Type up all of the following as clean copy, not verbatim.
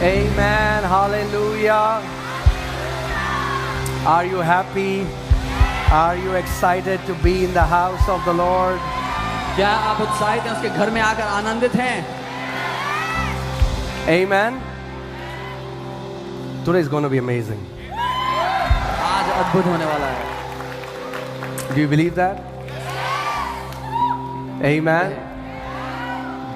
Amen. Hallelujah. Are you happy? Are you excited to be in the house of the Lord? क्या आप उत्साहित हैं उसके घर में आकर आनंदित हैं? Amen. Today is going to be amazing. आज अद्भुत होने वाला है. Do you believe that? Amen.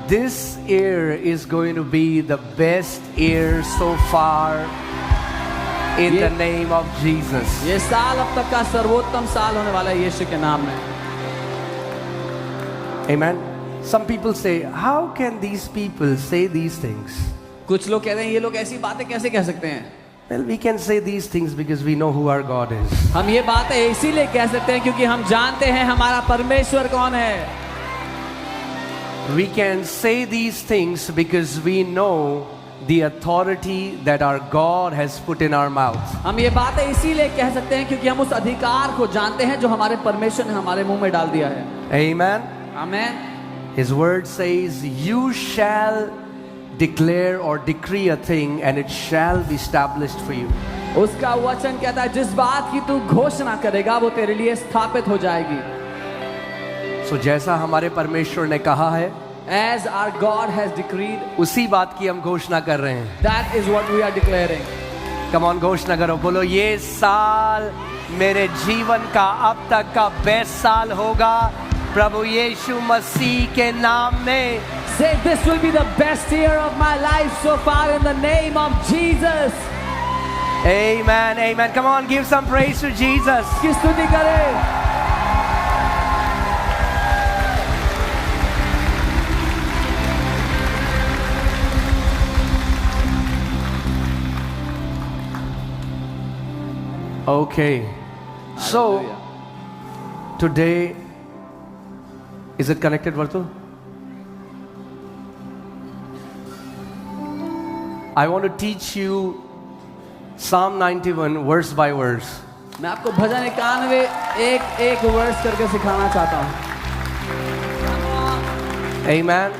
This year is going to be the best year so far in the name of Jesus. ये साल अब तक का सर्वोत्तम साल होने वाला है यीशु के नाम में. Amen. Some people say, how can these people say these things? कुछ लोग कहते हैं ये लोग ऐसी बातें कैसे कह सकते हैं? Well, we can say these things because we know who our God is. हम ये बातें इसीलिए कह सकते हैं क्योंकि हम जानते हैं हमारा परमेश्वर कौन है. We can say these things because we know the authority that our God has put in our mouth. हम ये बातें इसीलिए कह सकते हैं क्योंकि हम उस अधिकार को जानते हैं जो हमारे परमेश्वर ने हमारे मुंह में डाल दिया है. Amen. आमीन. His word says, you shall declare or decree a thing and it shall be established for you. उसका वचन कहता है जिस बात की तू घोषणा करेगा वो तेरे लिए स्थापित हो जाएगी. So जैसा हमारे परमेश्वर ने कहा है, As our God has decreed, उसी बात की हम घोषणा कर रहे हैं. that is what we are declaring. Come on, घोषणा करो. बोलो ये साल मेरे जीवन का अब तक का बेस्ट साल होगा प्रभु यीशु मसीह के नाम में. Say this will be the best year of my life so far in the name of Jesus. Amen. Amen. Come on, give some praise to Jesus. की स्तुति करें. Okay. So today, is it connected, Vartul? I want to teach you Psalm 91 verse by verse. मैं आपको भजन 91 एक एक verse करके सिखाना चाहता हूँ. Amen.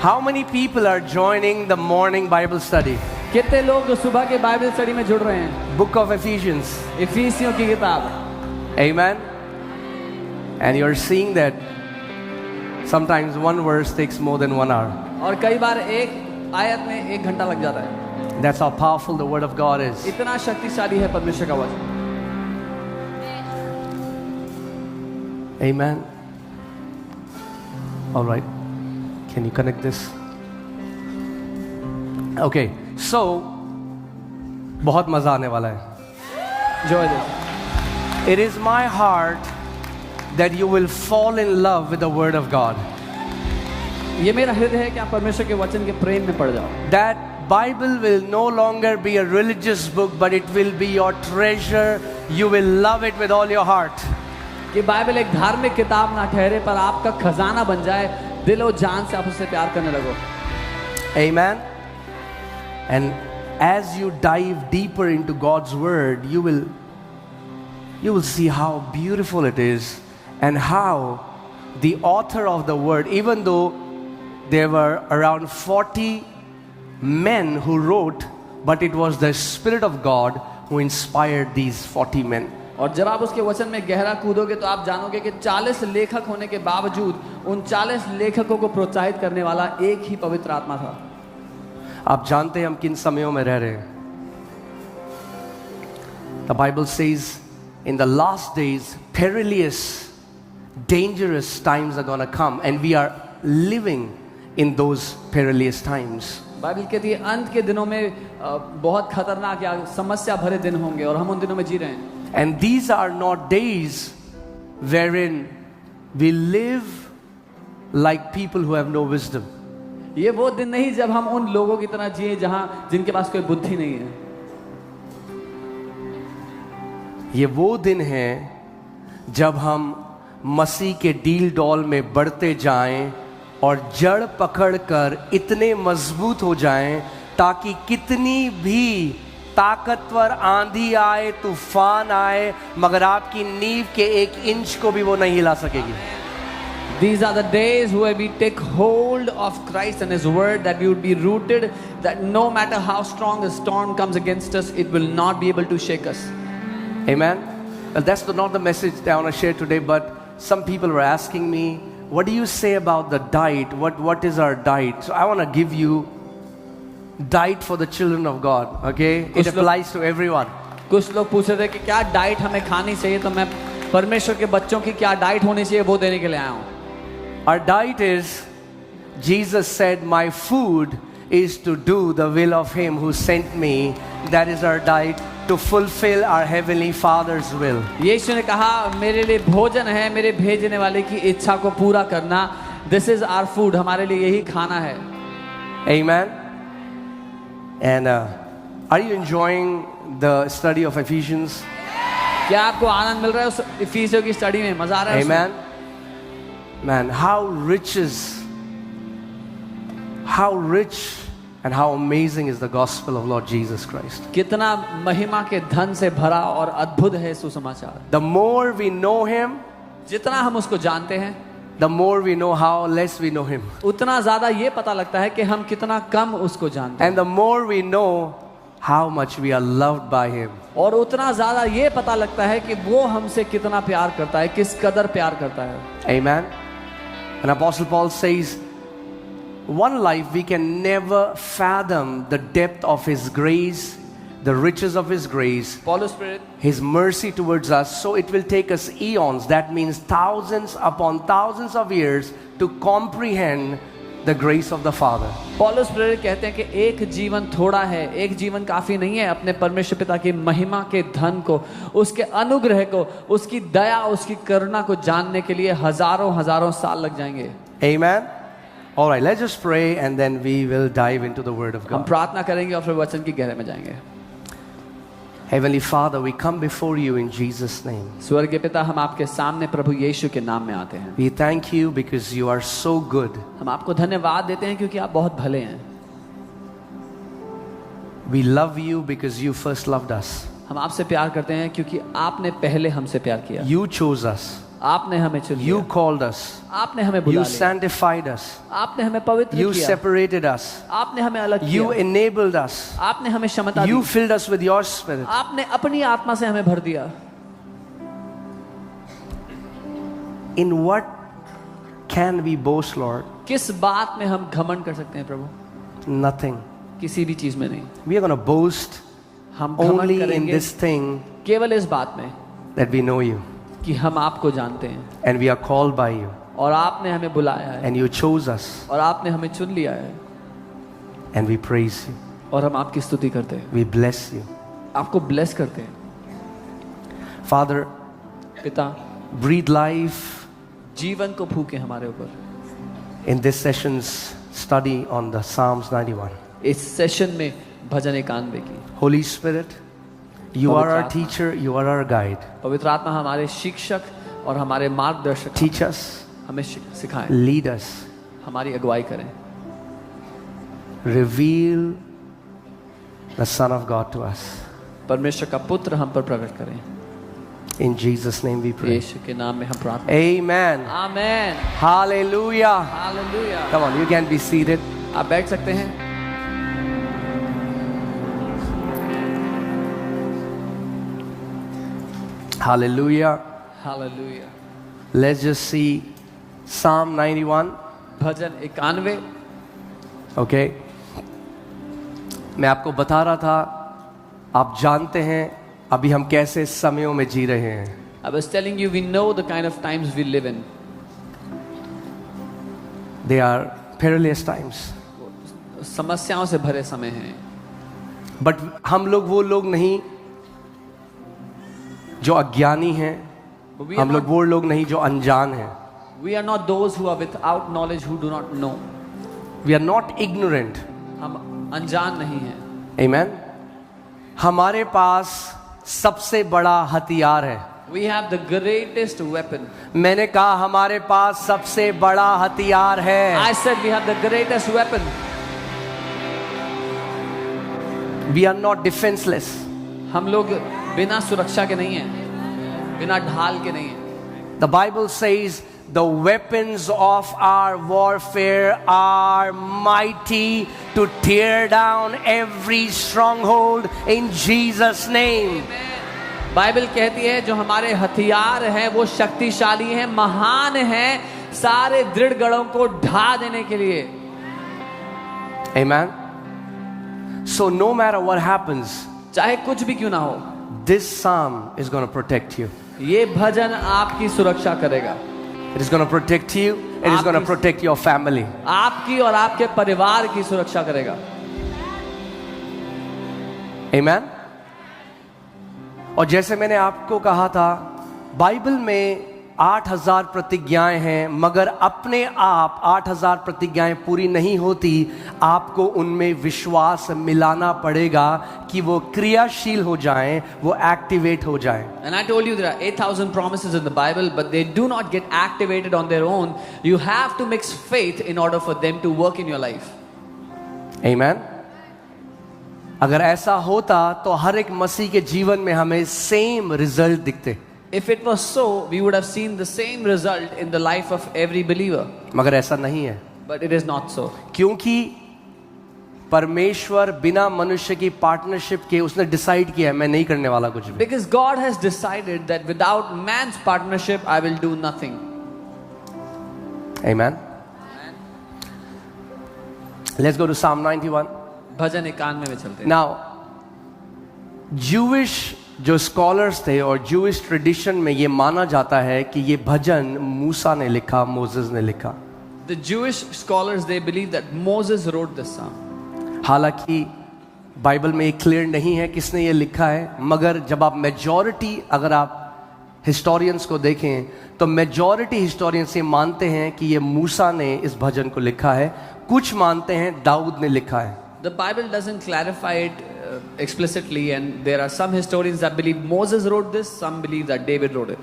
How many people are joining the morning Bible study? कितने लोग सुबह के बाइबल स्टडी में जुड़ रहे हैं? Book of Ephesians. इफिसियों की किताब. Amen. And you're seeing that sometimes one verse takes more than 1 hour. और कई बार एक आयत में 1 घंटा लग जाता है. That's how powerful the word of God is. इतना शक्तिशाली है परमेश्वर का वचन. Amen. All right. Can you connect this? Okay. So बहुत मजा आने वाला है. जो है It is my heart that you will fall in love with the word of God. ये मेरा हृदय है कि आप परमेश्वर के वचन के प्रेम में पड़ जाओ. That Bible will no longer be a religious book, but it will be your treasure. You will love it with all your heart. कि बाइबल एक धार्मिक किताब ना ठहरे पर आपका खजाना बन जाए. दिल और जान से आप उससे प्यार करने लगो. Amen. And as you dive deeper into God's word, you will see how beautiful it is and how the author of the word, even though there were around 40 men who wrote, but it was the Spirit of God who inspired these 40 men. और जब आप उसके वचन में गहरा कूदोगे तो आप जानोगे कि 40 लेखक होने के बावजूद उन 40 लेखकों को प्रोत्साहित करने वाला एक ही पवित्र आत्मा था. आप जानते हैं हम किन समयों में रह रहे हैं. The Bible says in the last days perilous, dangerous times are going to come and we are living in those perilous times. Bible कहती है अंत के दिनों में बहुत खतरनाक या समस्या भरे दिन होंगे और हम उन दिनों में जी रहे हैं. And these are not days wherein we live like people who have no wisdom. ये वो दिन नहीं जब हम उन लोगों की तरह जिए जहां जिनके पास कोई बुद्धि नहीं है. ये वो दिन है जब हम मसीह के डील डॉल में बढ़ते जाएं और जड़ पकड़कर इतने मजबूत हो जाएं ताकि कितनी भी ताकतवर आंधी आए, तूफान आए, मगर आपकी नींव के 1 इंच को भी वो नहीं हिला सकेगी. These are the days where we take hold of Christ and His word, that we would be rooted, that no matter how strong a storm comes against us, it will not be able to shake us. Amen. Well, that's not the message that I want to share today, but some people were asking me, what do you say about the diet? What is our diet? So I want to give you diet for the children of God, okay? It applies to everyone. कुछ लोग पूछ रहे थे कि क्या diet हमें खानी चाहिए, तो मैं परमेश्वर के बच्चों की क्या डाइट होनी चाहिए वो देने के लिए आया हूँ. Our diet is, Jesus said, my food is to do the will of Him who sent me. That is our diet, to fulfill our Heavenly Father's will. यीशु ने कहा मेरे लिए भोजन है मेरे भेजने वाले की इच्छा को पूरा करना. This is our food, हमारे लिए यही खाना है. Amen. And are you enjoying the study of Ephesians? क्या आपको आनंद मिल रहा है उस इफिसियों की स्टडी में? मजा आ रहा है? Amen. Man, how rich and how amazing is the gospel of Lord Jesus Christ. कितना महिमा के धन से भरा और अद्भुत है सुसमाचार. The more we know Him, जितना हम उसको जानते हैं, the more we know how less we know Him. उतना ज्यादा ये पता लगता है कि हम कितना कम उसको जानते हैं. And the more we know how much we are loved by Him. और उतना ज्यादा ये पता लगता है कि वो हमसे कितना प्यार करता है, किस कदर प्यार करता है. Amen. And Apostle Paul says, one life we can never fathom the depth of His grace, the riches of His grace, Paulus Spirit, His mercy towards us. So it will take us eons, that means thousands upon thousands of years, to comprehend the grace of the Father. पौलुस प्रेरित कहते हैं कि एक जीवन थोड़ा है, एक जीवन काफी नहीं है अपने परमेश्वर पिता की महिमा के धन को, उसके अनुग्रह को, उसकी दया, उसकी करुणा को जानने के लिए हजारों हजारों साल लग जाएंगे. Amen. All right, let's just pray and then we will dive into the Word of हम God. प्रार्थना करेंगे और फिर वचन की गहराई में जाएंगे. Heavenly Father, we come before you in Jesus' name. स्वर्गीय पिता, हम आपके सामने प्रभु यीशु के नाम में आते हैं. We thank you because you are so good. हम आपको धन्यवाद देते हैं क्योंकि आप बहुत भले हैं. We love you because you first loved us. हम आपसे प्यार करते हैं क्योंकि आपने पहले हमसे प्यार किया. You chose us. आपने हमें चुन You लिया. called us. आपने हमें बुला You लिया. sanctified us. आपने हमें पवित्र You किया. separated us. आपने हमें अलग You किया. enabled us. आपने हमें क्षमता You the. filled us with your Spirit. आपने अपनी आत्मा से हमें भर दिया. In what can we boast, Lord? किस बात में हम घमंड कर सकते हैं प्रभु? Nothing. किसी भी चीज में नहीं. We are going to boast हम घमंड only in करेंगे this thing केवल इस बात में that we know you कि हम आपको जानते हैं and we are called by you और आपने हमें बुलाया है and you chose us और आपने हमें चुन लिया है and we praise you. और हम आपकी स्तुति करते हैं, We bless you. आपको ब्लेस करते हैं. Father, पिता, breathe life जीवन को फूके हमारे ऊपर. in this session's study on the Psalms 91. इस सेशन में भजन 91 की. Holy Spirit, you are our पवित्र teacher, you are our guide. पवित्र आत्मा हमारे शिक्षक और हमारे मार्गदर्शक. Teach us, हमें सिखाएं, lead us, हमारी अगुवाई करें. reveal the Son of God to us. परमेश्वर का पुत्र हम पर प्रकट करें. In Jesus' name we pray. यीशु के नाम में हम प्रार्थना. Amen. Amen. Hallelujah. Hallelujah. Come on, you can be seated. आप बैठ सकते हैं. Hallelujah. Hallelujah. Let's just see Psalm 91. Bhajan 91. Okay. मैं आपको बता रहा था, आप जानते हैं अभी हम कैसे समयों में जी रहे हैं. I was telling you, we know the kind of times we live in. They are perilous times. समस्याओं से भरे समय हैं. But हम लोग वो लोग नहीं जो अज्ञानी हैं, But we are हम लोग not- वो लोग नहीं जो अनजान हैं. We are not those who are without knowledge, who do not know. We are not ignorant. हम अनजान नहीं हैं. Amen. हमारे पास सबसे बड़ा हथियार है. We have the greatest weapon. मैंने कहा हमारे पास सबसे बड़ा हथियार है. I said we have the greatest weapon. We are not defenseless. हम लोग बिना सुरक्षा के नहीं हैं, बिना ढाल के नहीं हैं. The Bible says the weapons of our warfare are mighty to tear down every stronghold in Jesus' name. Bible कहती है जो हमारे हथियार हैं वो शक्तिशाली हैं, महान हैं, सारे दृढ़ गढ़ों को ढा देने के लिए। Amen. So no matter what happens, चाहे कुछ भी क्यों ना हो, this psalm is going to protect you. ये भजन आपकी सुरक्षा करेगा। It is going to protect you. It is going to protect your family. आपकी और आपके परिवार की सुरक्षा करेगा। Amen. और जैसे मैंने आपको कहा था, बाइबल में 8000 प्रतिज्ञाएं हैं, मगर अपने आप 8000 प्रतिज्ञाएं पूरी नहीं होती। आपको उनमें विश्वास मिलाना पड़ेगा कि वो क्रियाशील हो जाएं, वो एक्टिवेट हो जाएं। And I told you there are 8,000 promises in the Bible, but they do not get activated on their own. You have to mix faith in order for them to work in your life. Amen. अगर ऐसा होता तो हर एक मसीह के जीवन में हमें same result दिखते। If it was so, we would have seen the same result in the life of every believer. मगर ऐसा नहीं है, But it is not so. क्योंकि परमेश्वर बिना मनुष्य की पार्टनरशिप के उसने डिसाइड किया है, मैं नहीं करने वाला कुछ भी। Because God has decided that without man's partnership, I will do nothing. Amen. Let's go to Psalm 91. भजन 91 में चलते हैं। Now, Jewish जो स्कॉलर्स थे और Jewish ट्रेडिशन में ये माना जाता है कि ये भजन मूसा ने लिखा, मोसेस ने लिखा। The Jewish scholars, they believe that Moses wrote this psalm. हालांकि बाइबल में ये क्लियर नहीं है किसने ये लिखा है, मगर जब आप मेजॉरिटी, अगर आप हिस्टोरियंस को देखें तो मेजॉरिटी हिस्टोरियंस ये मानते हैं कि ये मूसा ने इस भजन को लिखा है। कुछ मानते हैं दाऊद ने लिखा है। The Bible doesn't clarify it explicitly, and there are some historians that believe Moses wrote this, some believe that David wrote it.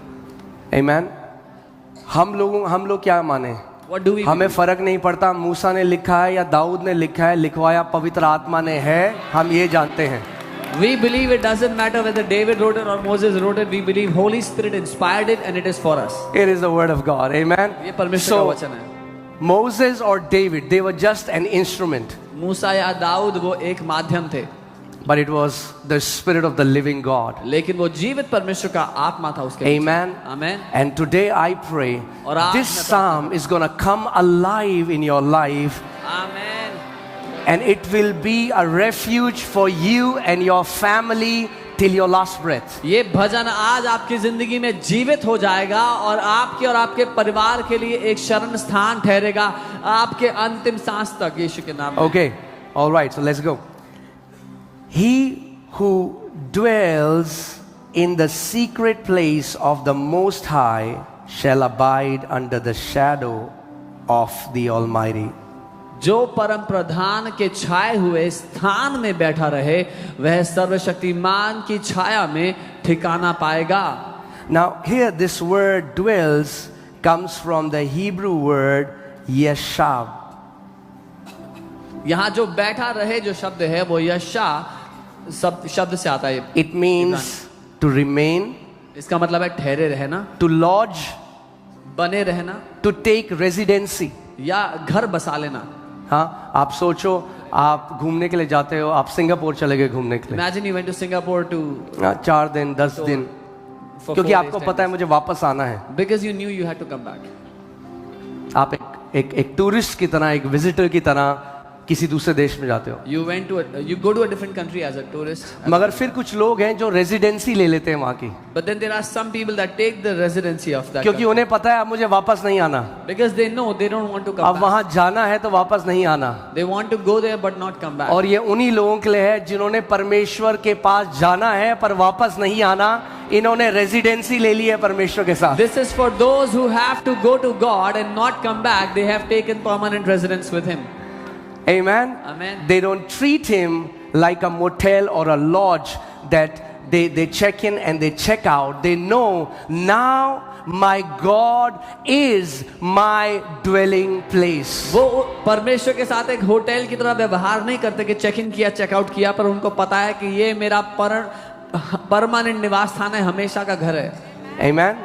Amen. हम लोग क्या माने? What do we हमें believe? फर्क नहीं पड़ता मूसा ने लिखा है या दाऊद ने लिखा है, लिखवाया पवित्र आत्मा ने है, हम ये जानते हैं। We believe it doesn't matter whether David wrote it or Moses wrote it. We believe Holy Spirit inspired it and it is for us. It is the word of God. Amen. ये परमेश्वर का वचन है। Moses or David, they were just an instrument, मूसा या दाऊद वो एक माध्यम थे, but it was the spirit of the living God. लेकिन वो जीवित परमेश्वर का आत्मा था उसके बीच। Amen. Amen. And today I pray और आज this मैं psalm is going to come alive in your life, Amen. and it will be a refuge for you and your family till your last breath. ये भजन आज आपकी जिंदगी में जीवित हो जाएगा और आपके और आपके परिवार के लिए एक शरण स्थान ठहरेगा आपके अंतिम सांस तक, यीशु के नाम में। Okay, all right, so let's go. He who dwells in the secret place of the Most High shall abide under the shadow of the Almighty. जो परम प्रधान के छाए हुए स्थान में बैठा रहे वह सर्वशक्तिमान की छाया में ठिकाना पाएगा। Now here this word dwells comes from the Hebrew word yeshav. यहाँ जो बैठा रहे जो शब्द है वो यशा शब्द से आता है। It means to remain, इसका मतलब है ठहरे रहना, to lodge, बने रहना, to take residency. या घर बसा लेना। हाँ, आप सोचो आप घूमने के लिए जाते हो, आप सिंगापुर चले गए घूमने के लिए। Imagine you went to Singapore to 4 दिन 10 दिन, for क्योंकि 4 आपको days, पता है 10 मुझे वापस आना है। days. Because you knew you had to come back. आप एक टूरिस्ट की तरह, एक विजिटर की तरह किसी दूसरे देश में जाते हो। You go to a different country as a tourist. मगर फिर कुछ लोग हैं जो रेजिडेंसी ले लेते हैं वहाँ की, But then there are some people that take the residency of that क्योंकि country. उन्हें पता है अब मुझे वापस नहीं आना, Because they know they don't want to come अब back. वहाँ जाना है तो वापस नहीं आना। They want to go there but not come back. और ये उन्हीं लोगों के लिए है जिन्होंने परमेश्वर के पास जाना है पर वापस नहीं आना। इन्होंने रेजिडेंसी ले ली है परमेश्वर के साथ। This is for those who have to go to God and not come back. They have taken permanent residence with Him. Amen. Amen. They don't treat him like a motel or a lodge that they check in and they check out. They know now my God is my dwelling place. वो परमेश्वर के साथ एक hotel की तरह व्यवहार नहीं करते कि चेक इन किया चेक आउट किया, पर उनको पता है कि ये मेरा परमानेंट निवास स्थान है, हमेशा का घर है। Amen.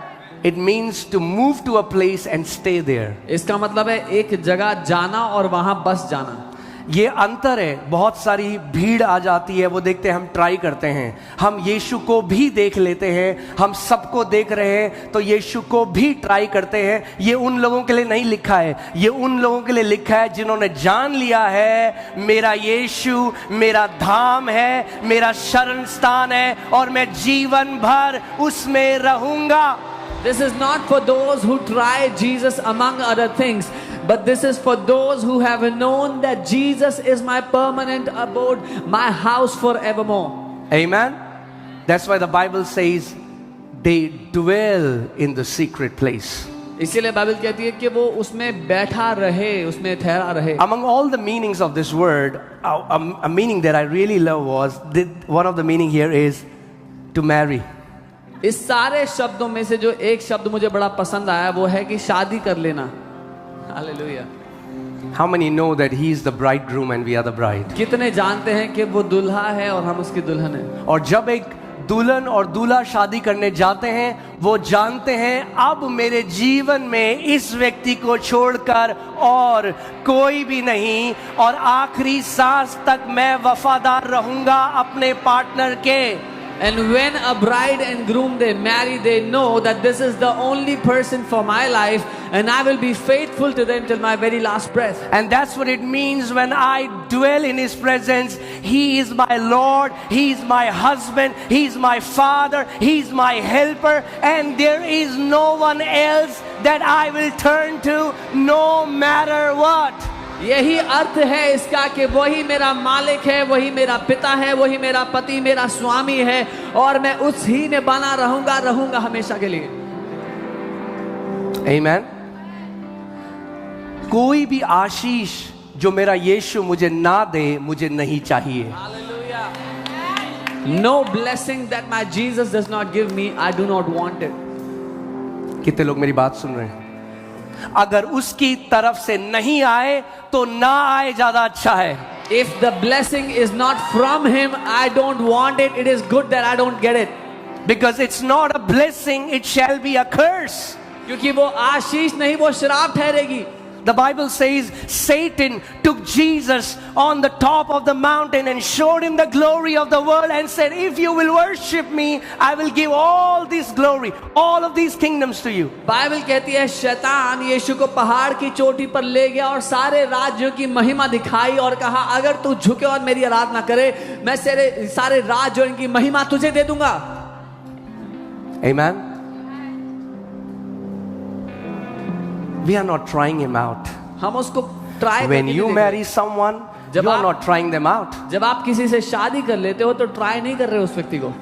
It means to move to a place and stay there. इसका मतलब है एक जगह जाना और वहां बस जाना। ये अंतर है। बहुत सारी भीड़ आ जाती है, वो देखते हैं, हम ट्राई करते हैं, हम यीशु को भी देख लेते हैं, हम सबको देख रहे हैं तो यीशु को भी ट्राई करते हैं। ये उन लोगों के लिए नहीं लिखा है, ये उन लोगों के लिए लिखा है जिन्होंने जान लिया है मेरा यीशु मेरा धाम है, मेरा शरण स्थान है और मैं जीवन भर उसमें रहूंगा। This is not for those who try Jesus among other things, but this is for those who have known that Jesus is my permanent abode, my house forevermore. Amen. That's why the Bible says they dwell in the secret place. इसीलिए Bible कहती है कि वो उसमें बैठा रहे, उसमें ठहरा रहे। Among all the meanings of this word, a meaning that I really love was one of the meaning here is to marry. इस सारे शब्दों में से जो एक शब्द मुझे बड़ा पसंद आया वो है कि शादी कर लेना। Hallelujah. How many know that he is the bridegroom and we are the bride? कितने जानते हैं कि वो दुल्हा है और हम उसकी दुल्हन है। और जब एक दुल्हन और दूल्हा शादी करने जाते हैं, वो जानते हैं अब मेरे जीवन में इस व्यक्ति को छोड़कर और कोई भी नहीं, और आखिरी सांस तक मैं वफादार रहूंगा अपने पार्टनर के। And when a bride and groom they marry, they know that this is the only person for my life and I will be faithful to them till my very last breath. And that's what it means when I dwell in his presence. He is my Lord, he is my husband, he is my father, he is my helper, and there is no one else that I will turn to no matter what. यही अर्थ है इसका कि वही मेरा मालिक है, वही मेरा पिता है, वही मेरा पति, मेरा स्वामी है और मैं उसी में बना रहूंगा हमेशा के लिए। Amen. कोई भी आशीष जो मेरा यीशु मुझे ना दे, मुझे नहीं चाहिए। No blessing that my Jesus does not give me, I do not want it. कितने लोग मेरी बात सुन रहे हैं? अगर उसकी तरफ से नहीं आए तो ना आए, ज्यादा अच्छा है। If the blessing is not from him, I don't want it. It is good that I don't get it. Because it's not a blessing, it shall be a curse. क्योंकि वो आशीष नहीं, वो श्राप ठहरेगी। The Bible says Satan took Jesus on the top of the mountain and showed him the glory of the world and said, if you will worship me, I will give all this glory, all of these kingdoms to you. Bible कहती है शैतान यीशु को पहाड़ की चोटी पर ले गया और सारे राज्यों की महिमा दिखाई और कहा अगर तू झुके और मेरी आराधना करे, मैं सारे राज्य और इनकी महिमा तुझे दे दूंगा। Amen. We are not trying him out. हम उसको try When you marry someone, you are not trying them out. जब आप किसी से शादी कर लेते हो तो ट्राई नहीं कर रहे उस व्यक्ति को।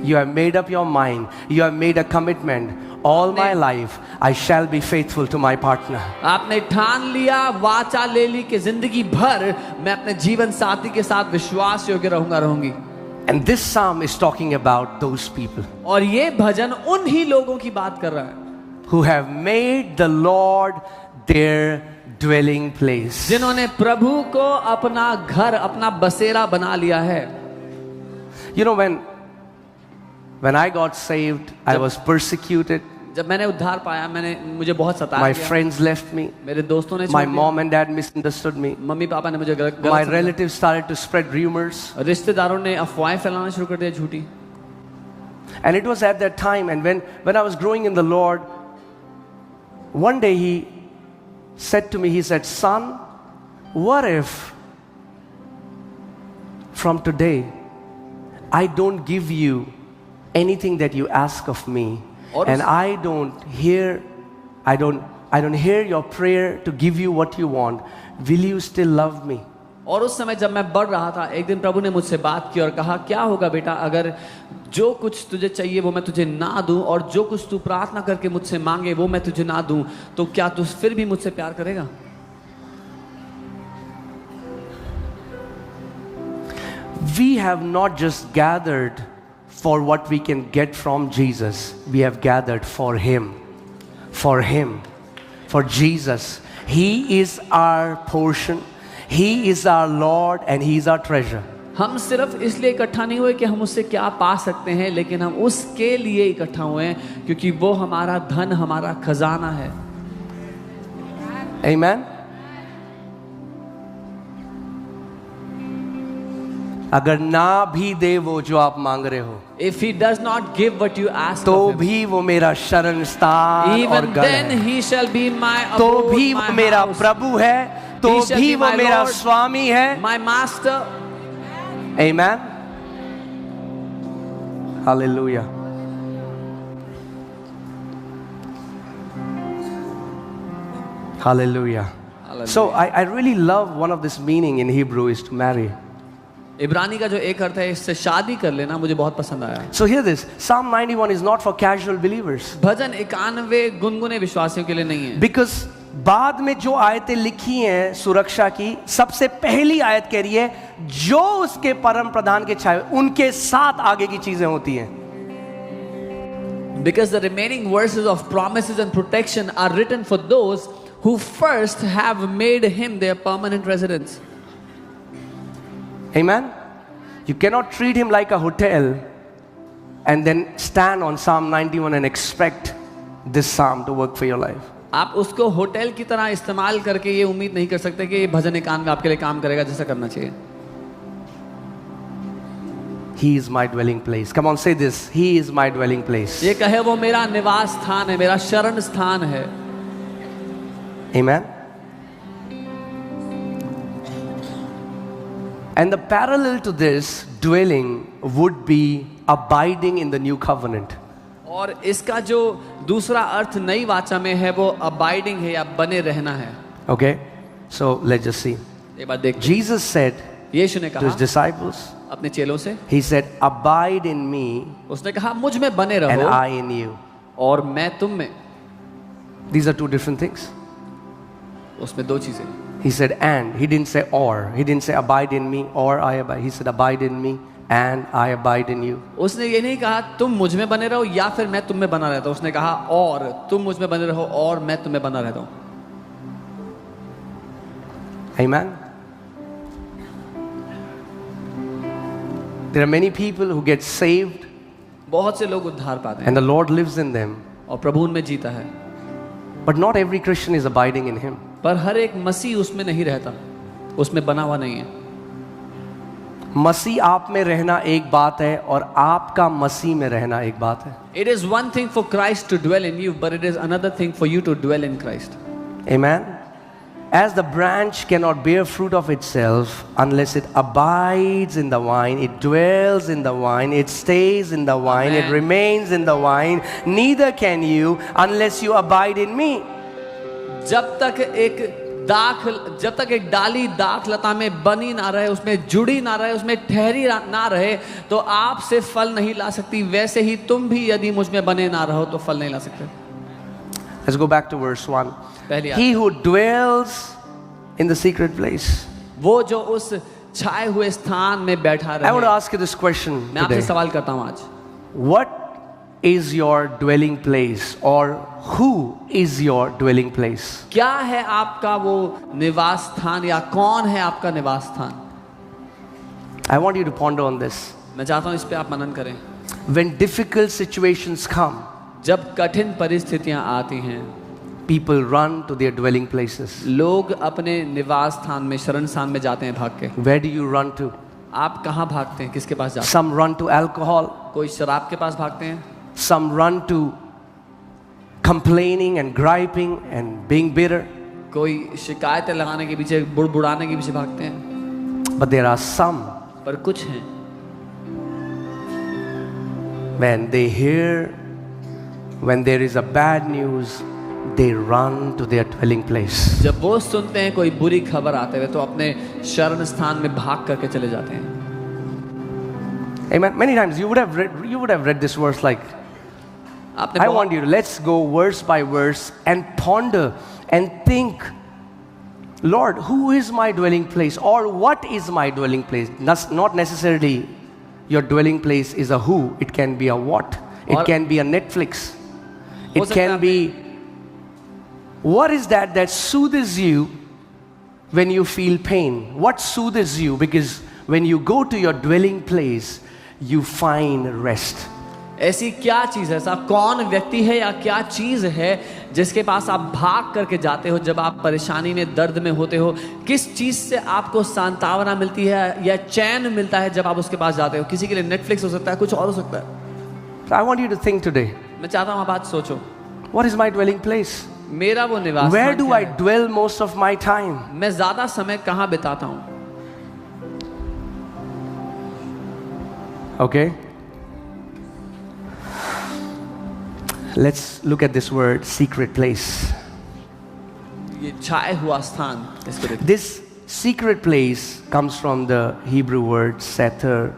You have made up your mind. You have made a commitment. All my life, I shall be faithful to my partner. आपने ठान लिया, वाचा ले ली कि जिंदगी भर मैं अपने जीवन साथी के साथ विश्वास योग्य रहूंगी। And this psalm is talking about those people. और ये भजन उन ही लोगों की बात कर रहा है who have made the Lord their dwelling place. जिन्होंने प्रभु को अपना घर, अपना बसेरा बना लिया है। You know, when I got saved, I was persecuted. जब मैंने उद्धार पाया, मुझे बहुत सताया My गया। friends left me. मेरे दोस्तों ने My mom and dad misunderstood me. Mummy papa ने मुझे गलत My relatives started to spread rumors. रिश्तेदारों ने अफवाहें फैलाना शुरू कर दिया झूठी। And it was at that time, and when I was growing in the Lord, one day he said to me, he said, son, what if from today I don't give you anything that you ask of me, and I don't hear your prayer to give you what you want, will you still love me? और उस समय जब मैं बढ़ रहा था, एक दिन प्रभु ने मुझसे बात की और कहा क्या होगा बेटा अगर जो कुछ तुझे चाहिए वो मैं तुझे ना दूं और जो कुछ तू प्रार्थना करके मुझसे मांगे वो मैं तुझे ना दूं, तो क्या तू फिर भी मुझसे प्यार करेगा? We have not just gathered for what we can get from Jesus. We have gathered for Him, for Jesus. He is our portion. He is our Lord and He is our treasure. हम सिर्फ इसलिए इकट्ठा नहीं हुए कि हम उससे क्या पा सकते हैं, लेकिन हम उसके लिए इकट्ठा हुए हैं क्योंकि वो हमारा धन, हमारा खजाना है। Amen. अगर ना भी दे वो जो आप मांग रहे हो, If he does not give what you ask तो of him, भी वो मेरा शरण स्थान और even गढ़ then है, he shall be my तो abode, भी my वो मेरा house, प्रभु है, तो He shall भी be वो my मेरा Lord. स्वामी है। my master. Amen. Hallelujah. Hallelujah. So I really love one of this meaning in Hebrew is to marry. इब्रानी का जो एक अर्थ है, इससे शादी कर लेना, मुझे बहुत पसंद आया। So hear this. Psalm 91 is not for casual believers. भजन 91 गुनगुने विश्वासियों के लिए नहीं है, Because बाद में जो आयतें लिखी हैं सुरक्षा की, सबसे पहली आयत कह रही है जो उसके परम प्रधान के छाए उनके साथ आगे की चीजें होती हैं। because the remaining verses of promises and protection are written for those who first have made him their permanent residence. Amen. You cannot treat him like a hotel and then stand on Psalm 91 and expect this psalm to work for your life. आप उसको hotel की तरह इस्तेमाल करके ये उम्मीद नहीं कर सकते कि ये भजन 91 आपके लिए काम करेगा जैसा करना चाहिए। He is my dwelling place. Come on, say this. He is my dwelling place. ये कहे वो मेरा निवास स्थान है, मेरा शरण स्थान है। Amen. And the parallel to this dwelling would be abiding in the new covenant. और इसका जो दूसरा अर्थ नई वाचा में है वो अबाइडिंग है या बने रहना है। Okay? So let's just see. एक बार देख, Jesus said यीशु ने to his कहा disciples, अपने चेलों से, he said, abide in me उसने कहा मुझ में बने and रहो I in you. और मैं तुम में। These are two different things. उसमें दो चीजें, He said and. He didn't say or. He didn't say abide in me or I abide. He said abide in me and I abide in you. उसने ये नहीं कहा तुम मुझ में बने रहो या फिर मैं तुम में बना रहता हूं, उसने कहा और तुम मुझ में बने रहो और मैं तुम में बना रहता हूं। Amen. There are many people who get saved बहुत से लोग उद्धार पाते हैं and the Lord lives in them, और प्रभु उनमें जीता है, but not every Christian is abiding in Him. पर हर एक मसीह उसमें नहीं रहता, उसमें बना हुआ नहीं है। मसीह आप में रहना एक बात है और आपका मसीह में रहना एक बात है। It is one thing for Christ to dwell in you, but it is another thing for you to dwell in Christ. Amen. As the branch cannot bear fruit of itself unless it abides in the vine, it dwells in the vine, it stays in the vine, it Amen. remains in the vine, neither can you unless you abide in me. जब तक एक डाली दाख लता में बनी ना रहे, उसमें जुड़ी ना रहे, उसमें ठहरी ना रहे, तो आपसे फल नहीं ला सकती। वैसे ही तुम भी यदि मुझ में बने ना रहो तो फल नहीं ला सकते। Let's go back to verse 1. पहली He who dwells in the secret place. वो जो उस छाए हुए स्थान में बैठा I want to रहे। ask you this question मैं आपसे today. सवाल करता हूँ आज, What is your dwelling place or who is your dwelling place? क्या है आपका वो निवास स्थान या कौन है आपका निवास स्थान? I want you to ponder on this. मैं चाहता हूँ इस पे आप मनन करें। When difficult situations come, जब कठिन परिस्थितियां आती हैं, people run to their dwelling places. लोग अपने निवास स्थान में, शरण स्थान में जाते हैं भाग के। Where do you run to? आप कहाँ भागते हैं, किसके पास जाते हैं? Some run to alcohol, कोई शराब के पास भागते हैं, some run to complaining and griping and being bitter. कोई शिकायतें लगाने के पीछे, बुड़बुड़ाने के पीछे भागते हैं। But there are some, पर कुछ हैं, when they hear, when there is a bad news, they run to their dwelling place. जब वो सुनते हैं कोई बुरी खबर आते हुए तो अपने शरण स्थान में भाग करके चले जाते हैं। Amen. Many times you would have read this verse like, आपने I बहुत- want you to, let's go verse by verse and ponder and think, Lord, who is my dwelling place or what is my dwelling place? Not necessarily your dwelling place is a who, it can be a what, it Or- can be a Netflix, हो it सकता can है be, what is that soothes you when you feel pain? What soothes you? Because when you go to your dwelling place, you find rest. ऐसी क्या चीज है, ऐसा कौन व्यक्ति है या क्या चीज है जिसके पास आप भाग करके जाते हो जब आप परेशानी में, दर्द में होते हो? किस चीज से आपको सांत्वना मिलती है या चैन मिलता है जब आप उसके पास जाते हो? किसी के लिए नेटफ्लिक्स हो सकता है, कुछ और हो सकता है। So I want you to think today, मैं चाहता हूँ आप आज सोचो, what is my dwelling place? मेरा वो निवास Where स्थान do क्या I है? dwell most of my time? मैं ज्यादा समय कहाँ बिताता हूँ? Okay? Let's look at this word, secret place. ये छाया हुआ स्थान, इसको देखो। This secret place comes from the Hebrew word seter,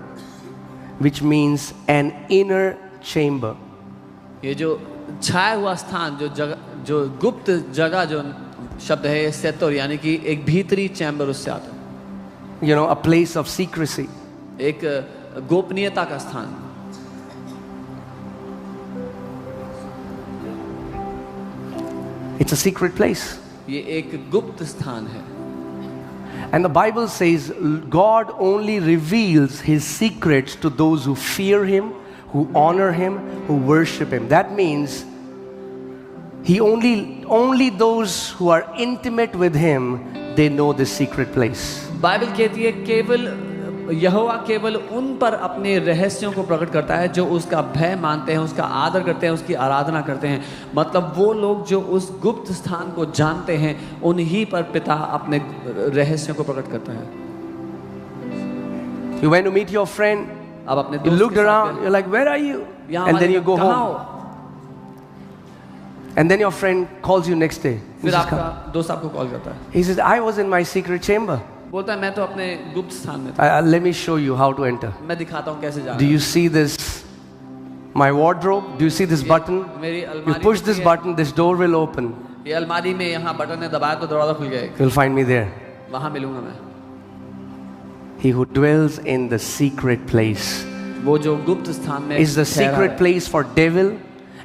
which means an inner chamber. ये जो छाया हुआ स्थान, जो जगह, जो गुप्त जगह, जो शब्द है ये सेतोर, यानी कि एक भीतरी चैम्बर, उससे आता है। You know, a place of secrecy. एक गोपनीयता का स्थान। It's a secret place. ये एक गुप्त स्थान है। And the Bible says God only reveals his secrets to those who fear him, who honor him, who worship him. That means he only those who are intimate with him, they know this secret place. Bible कहती है केवल यहोवा केवल उन पर अपने रहस्यों को प्रकट करता है जो उसका भय मानते हैं, उसका आदर करते हैं, उसकी आराधना करते हैं। मतलब वो लोग जो उस गुप्त स्थान को जानते हैं, उन्हीं पर पिता अपने रहस्यों को प्रकट करता है। You went to meet your friend, अब अपने you दोस्त looked के साथ around, गए। you're like, where are you? यहाँ And then हमारे you go कहाँ home. हो? And then your friend calls you next day. He फिर says, आपका दोस्त आपको कॉल करता है, he says, I was in my secret chamber. बोलता है मैं तो अपने गुप्त स्थान में था, Let me show you how to enter. मैं दिखाता हूँ कैसे जाना Do है। you see this? My wardrobe? Do you see this button? मेरी You अलमारी push में this है। button, this door will open. ये अलमारी में यहाँ बटन है, दबाया तो दरवाजा खुल गया, You'll find me there. वहाँ मिलूंगा मैं। He who dwells in the secret place. वो जो गुप्त स्थान में Is the ठहरा secret है। place for devil?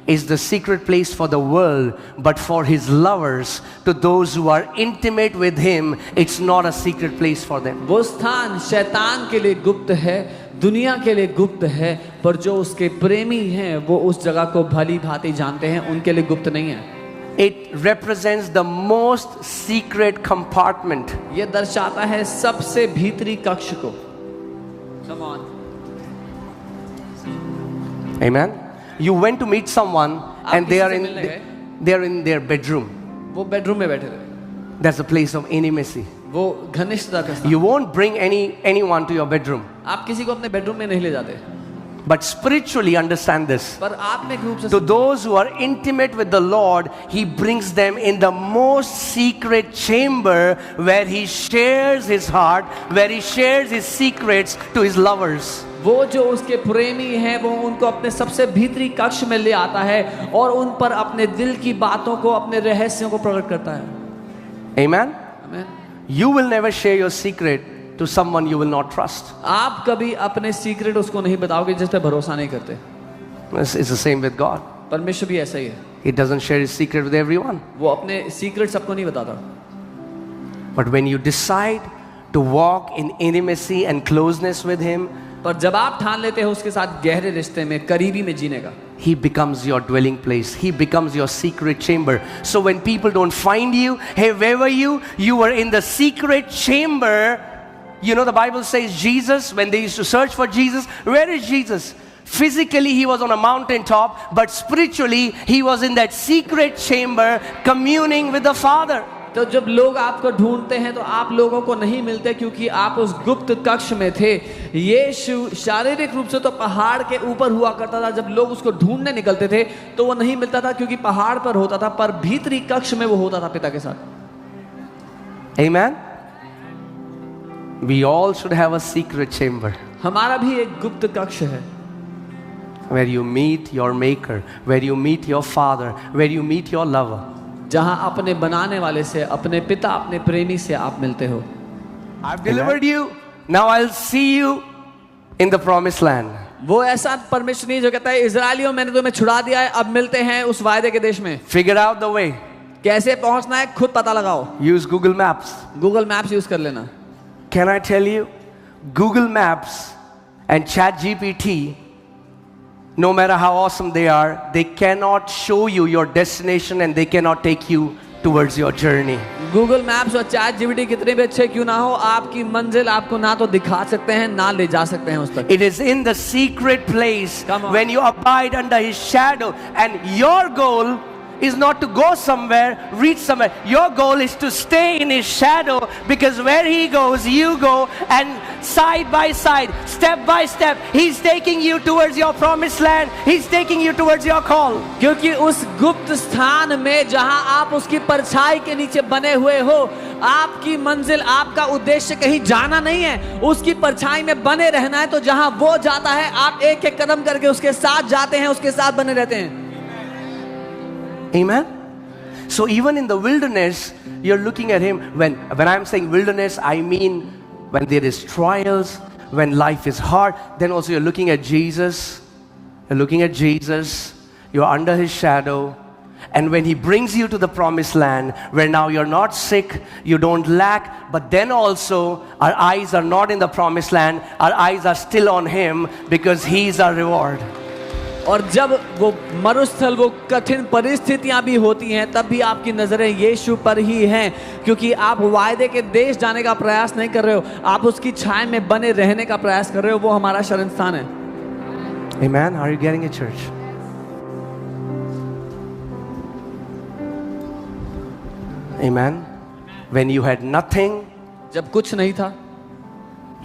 Is the secret place for the world, but for his lovers, to those who are intimate with him, it's not a secret place for them. वो स्थान शैतान के लिए गुप्त है, दुनिया के लिए गुप्त है, पर जो उसके प्रेमी हैं वो उस जगह को भली भांति जानते हैं, उनके लिए गुप्त नहीं है। It represents the most secret compartment. ये दर्शाता है सबसे भीतरी कक्ष को। Come on. Amen. You went to meet someone and किसी they are से in मिलने गए। they are in their bedroom. वो बेडरूम में बैठे थे, That's a place of intimacy. वो घनिष्ठता का स्थान। You won't bring anyone to your bedroom. आप किसी को अपने बेडरूम में नहीं ले जाते, But spiritually understand this. पर आत्मिक रूप से To those who are intimate with the Lord, He brings them in the most secret chamber where He shares His heart, where He shares His secrets to His lovers. वो जो उसके प्रेमी हैं वो उनको अपने सबसे भीतरी कक्ष में ले आता है और उन पर अपने दिल की बातों को, अपने रहस्यों को प्रकट करता है। Amen? आमीन। You will never share your secret to someone you will not trust. आप कभी अपने सीक्रेट उसको नहीं बताओगे जिस पे भरोसा नहीं करते। It's the same with God. परमेश्वर भी ऐसा ही है, He doesn't share His secret with everyone. वो अपने सीक्रेट सबको नहीं बताता। But when you decide to walk in intimacy and closeness with Him, पर जब आप ठान लेते हो उसके साथ गहरे रिश्ते में, करीबी में जीने का, He becomes your dwelling place. He becomes your secret chamber. So when people don't find you, hey, where were you? You were in the secret chamber. You know, the Bible says Jesus, when they used to search for Jesus, where is Jesus? Physically, He was on a mountaintop, but spiritually, He was in that secret chamber communing with the Father. तो जब लोग आपको ढूंढते हैं तो आप लोगों को नहीं मिलते क्योंकि आप उस गुप्त कक्ष में थे। यीशु शारीरिक रूप से तो पहाड़ के ऊपर हुआ करता था, जब लोग उसको ढूंढने निकलते थे तो वो नहीं मिलता था क्योंकि पहाड़ पर होता था, पर भीतरी कक्ष में वो होता था पिता के साथ। Amen? We all should have a secret chamber हमारा भी एक गुप्त कक्ष है where you meet your Maker, where you meet your Father, where you meet your lover. जहां अपने बनाने वाले से, अपने पिता, अपने प्रेमी से आप मिलते हो। I've delivered you. Now I'll see you in the promised land. वो ऐसा परमेश्वर नहीं जो कहता है इजरायलियों मैंने तुम्हें छुड़ा दिया है, अब मिलते हैं उस वायदे के देश में। Figure out the way. कैसे पहुंचना है खुद पता लगाओ, Use Google Maps. Google maps use कर लेना। Can I tell you? Google Maps and ChatGPT, no matter how awesome they are, they cannot show you your destination and they cannot take you towards your journey. Google maps और chat GPT कितने भी अच्छे क्यों ना हो, आपकी मंजिल आपको ना तो दिखा सकते हैं ना ले जा सकते हैं उस तक. It is in the secret place Come on. when you abide under His shadow, and your goal is not to go somewhere, reach somewhere. Your goal is to stay in His shadow, because where He goes, you go, and side by side, step by step, He's taking you towards your promised land. He's taking you towards your call. क्योंकि उस गुप्त स्थान में जहां आप उसकी परछाई के नीचे बने हुए हो, आपकी मंजिल, आपका उद्देश्य कहीं जाना नहीं है, उसकी परछाई में बने रहना है. तो जहां वो जाता है आप एक एक कदम करके उसके साथ जाते हैं, उसके साथ बने रहते हैं. Amen. So even in the wilderness, you're looking at Him. When I'm saying wilderness, I mean when there is trials, when life is hard, then also you're looking at Jesus. You're looking at Jesus. You're under His shadow. And when He brings you to the promised land, where now you're not sick, you don't lack, but then also our eyes are not in the promised land, our eyes are still on Him, because He's our reward. और जब वो मरुस्थल, वो कठिन परिस्थितियां भी होती हैं, तब भी आपकी नजरें यीशु पर ही हैं, क्योंकि आप वायदे के देश जाने का प्रयास नहीं कर रहे हो, आप उसकी छाया में बने रहने का प्रयास कर रहे हो. वो हमारा शरण स्थान है. Amen. Are you getting it, church? Amen. When you had nothing, जब कुछ नहीं था,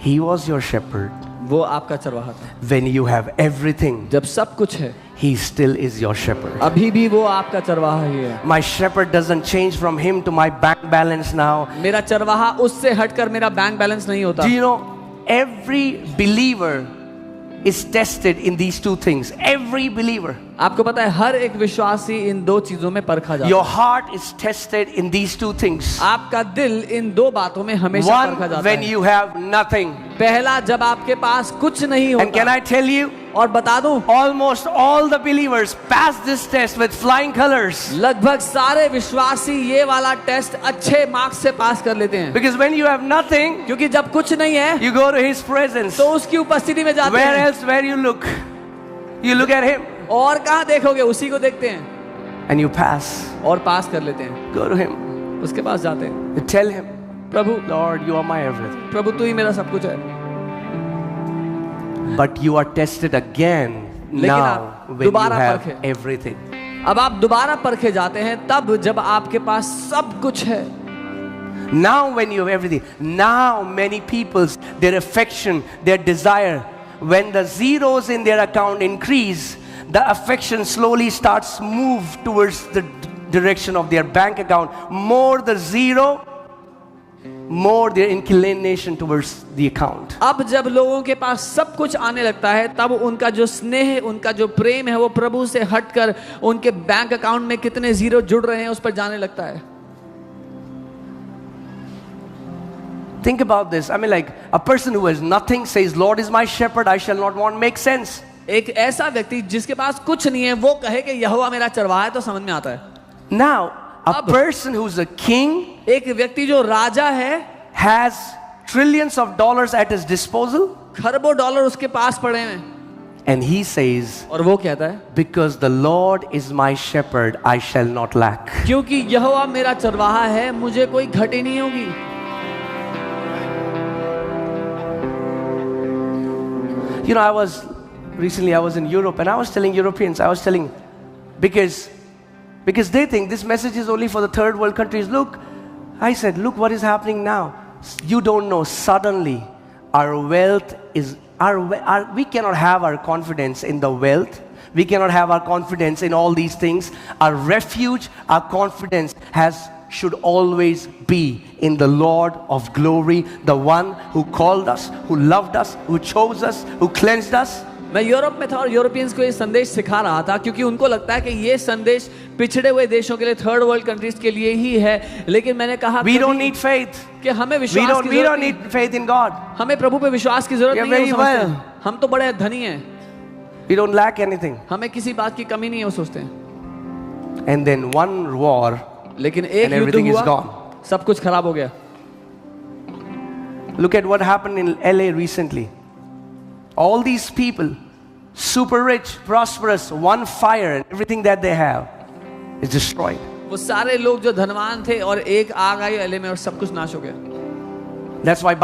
He was your shepherd. वो आपका चरवाहा था. When you have everything, जब सब कुछ है, He still is your shepherd. अभी भी वो आपका चरवाहा ही है. My shepherd doesn't change from Him to my bank balance now. मेरा चरवाहा उससे हटकर मेरा बैंक बैलेंस नहीं होता. Do you know, every believer is tested in these two things. Every believer. आपको पता है हर एक विश्वासी इन दो चीजों में परखा जाता है. Your heart is tested in these two things. आपका दिल इन दो बातों में हमेशा परखा One, जाता when है. you have nothing. पहला, जब आपके पास कुछ नहीं And can होता. I tell you, और बता दूं, almost all the believers pass this test with flying colors. लगभग सारे विश्वासी ये वाला टेस्ट अच्छे मार्क्स से पास कर लेते हैं. Because when you have nothing, क्योंकि जब कुछ नहीं है you go to His presence. तो उसकी उपस्थिति में जाते Where हैं. else, where you look? You look at Him और कहाँ देखोगे, उसी को देखते हैं and you pass. और पास कर लेते हैं. Go to Him. उसके पास जाते हैं. You tell Him, Prabhu, Lord, you are my everything. प्रभु तू ही मेरा सब कुछ है. But you are tested again लेकिन now आप when you दोबारा have परखे. everything. अब आप दोबारा परखे जाते हैं तब जब आपके पास सब कुछ है. Now when you have everything, now many people's, their affection, their desire, when the zeros in their account increase, the affection slowly starts move towards the direction of their bank account. More the zero, more their inclination towards the account. अब जब लोगों के पास सब कुछ आने लगता है, तब उनका जो स्नेह, उनका जो प्रेम है, वो प्रभु से हटकर उनके बैंक अकाउंट में कितने जीरो जुड़ रहे हैं उस पर जाने लगता है. Think about this. I mean, like a person who has nothing says, Lord is my shepherd, I shall not want, makes sense. एक ऐसा व्यक्ति जिसके पास कुछ नहीं है, वो कहे कि यहोवा मेरा चरवाहा है, तो समझ में आता है. Now, a अब- person who's a king एक व्यक्ति जो राजा है, has trillions of dollars at his disposal, खरबों डॉलर उसके पास पड़े हैं, and he says, और वो कहता है, because the Lord is my shepherd, I shall not lack. क्योंकि यहोवा मेरा चरवाहा है, मुझे कोई घटी नहीं होगी. You know, I was in Europe, and I was telling Europeans, because they think this message is only for the third world countries. Look, I said, look what is happening now. You don't know, suddenly our wealth is, we cannot have our confidence in the wealth. We cannot have our confidence in all these things. Our refuge, our confidence should always be in the Lord of glory, the one who called us, who loved us, who chose us, who cleansed us. मैं Europe में था और Europeans को ये संदेश सिखा रहा था, क्योंकि उनको लगता है कि ये संदेश पिछड़े हुए देशों के लिए, थर्ड वर्ल्ड कंट्रीज के लिए ही है. लेकिन मैंने कहा We don't need faith. कि हमें We विश्वास don't की जरूरत नहीं. need faith in God. हमें प्रभु पे विश्वास की जरूरत We are नहीं है. वो very समझते well. हैं, हम तो बड़े धनी हैं, We don't lack anything. हमें किसी बात की कमी नहीं है, वो सोचते हैं. And then one war, लेकिन एक and युद्ध everything is हुआ, gone. सब कुछ खराब हो गया. Look at what happened in LA recently. All these people, super rich, prosperous, one fire, and everything that they have is destroyed. वो सारे लोग जो धनवान थे और एक आग आई एलए में और सब कुछ नाश हो गया. That's why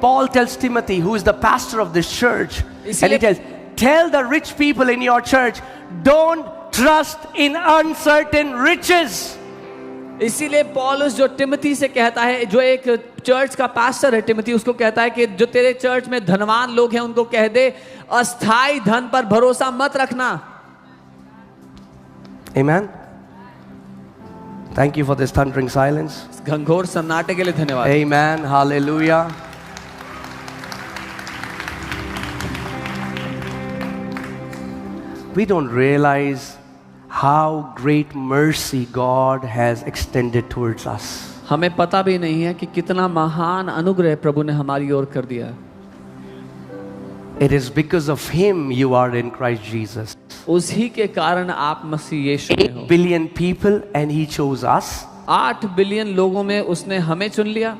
Paul tells Timothy, who is the pastor of this church, and he tells, tell the rich people in your church, don't trust in uncertain riches. इसीलिए पौलुस जो टिमोथी से कहता है, जो एक चर्च का पास्टर है टिमोथी, उसको कहता है कि जो तेरे चर्च में धनवान लोग हैं उनको कह दे अस्थाई धन पर भरोसा मत रखना. Amen. Thank you for this thundering silence. घंघोर सन्नाटे के लिए धन्यवाद. Amen. Hallelujah. We don't realize how great mercy God has extended towards us. हमें पता भी नहीं है कि कितना महान अनुग्रह प्रभु ने हमारी ओर कर दिया. It is because of Him you are in Christ Jesus. उसी के कारण आप मसीह यीशु में 8 हो. billion people and He chose us. 8 billion लोगों में उसने हमें चुन लिया.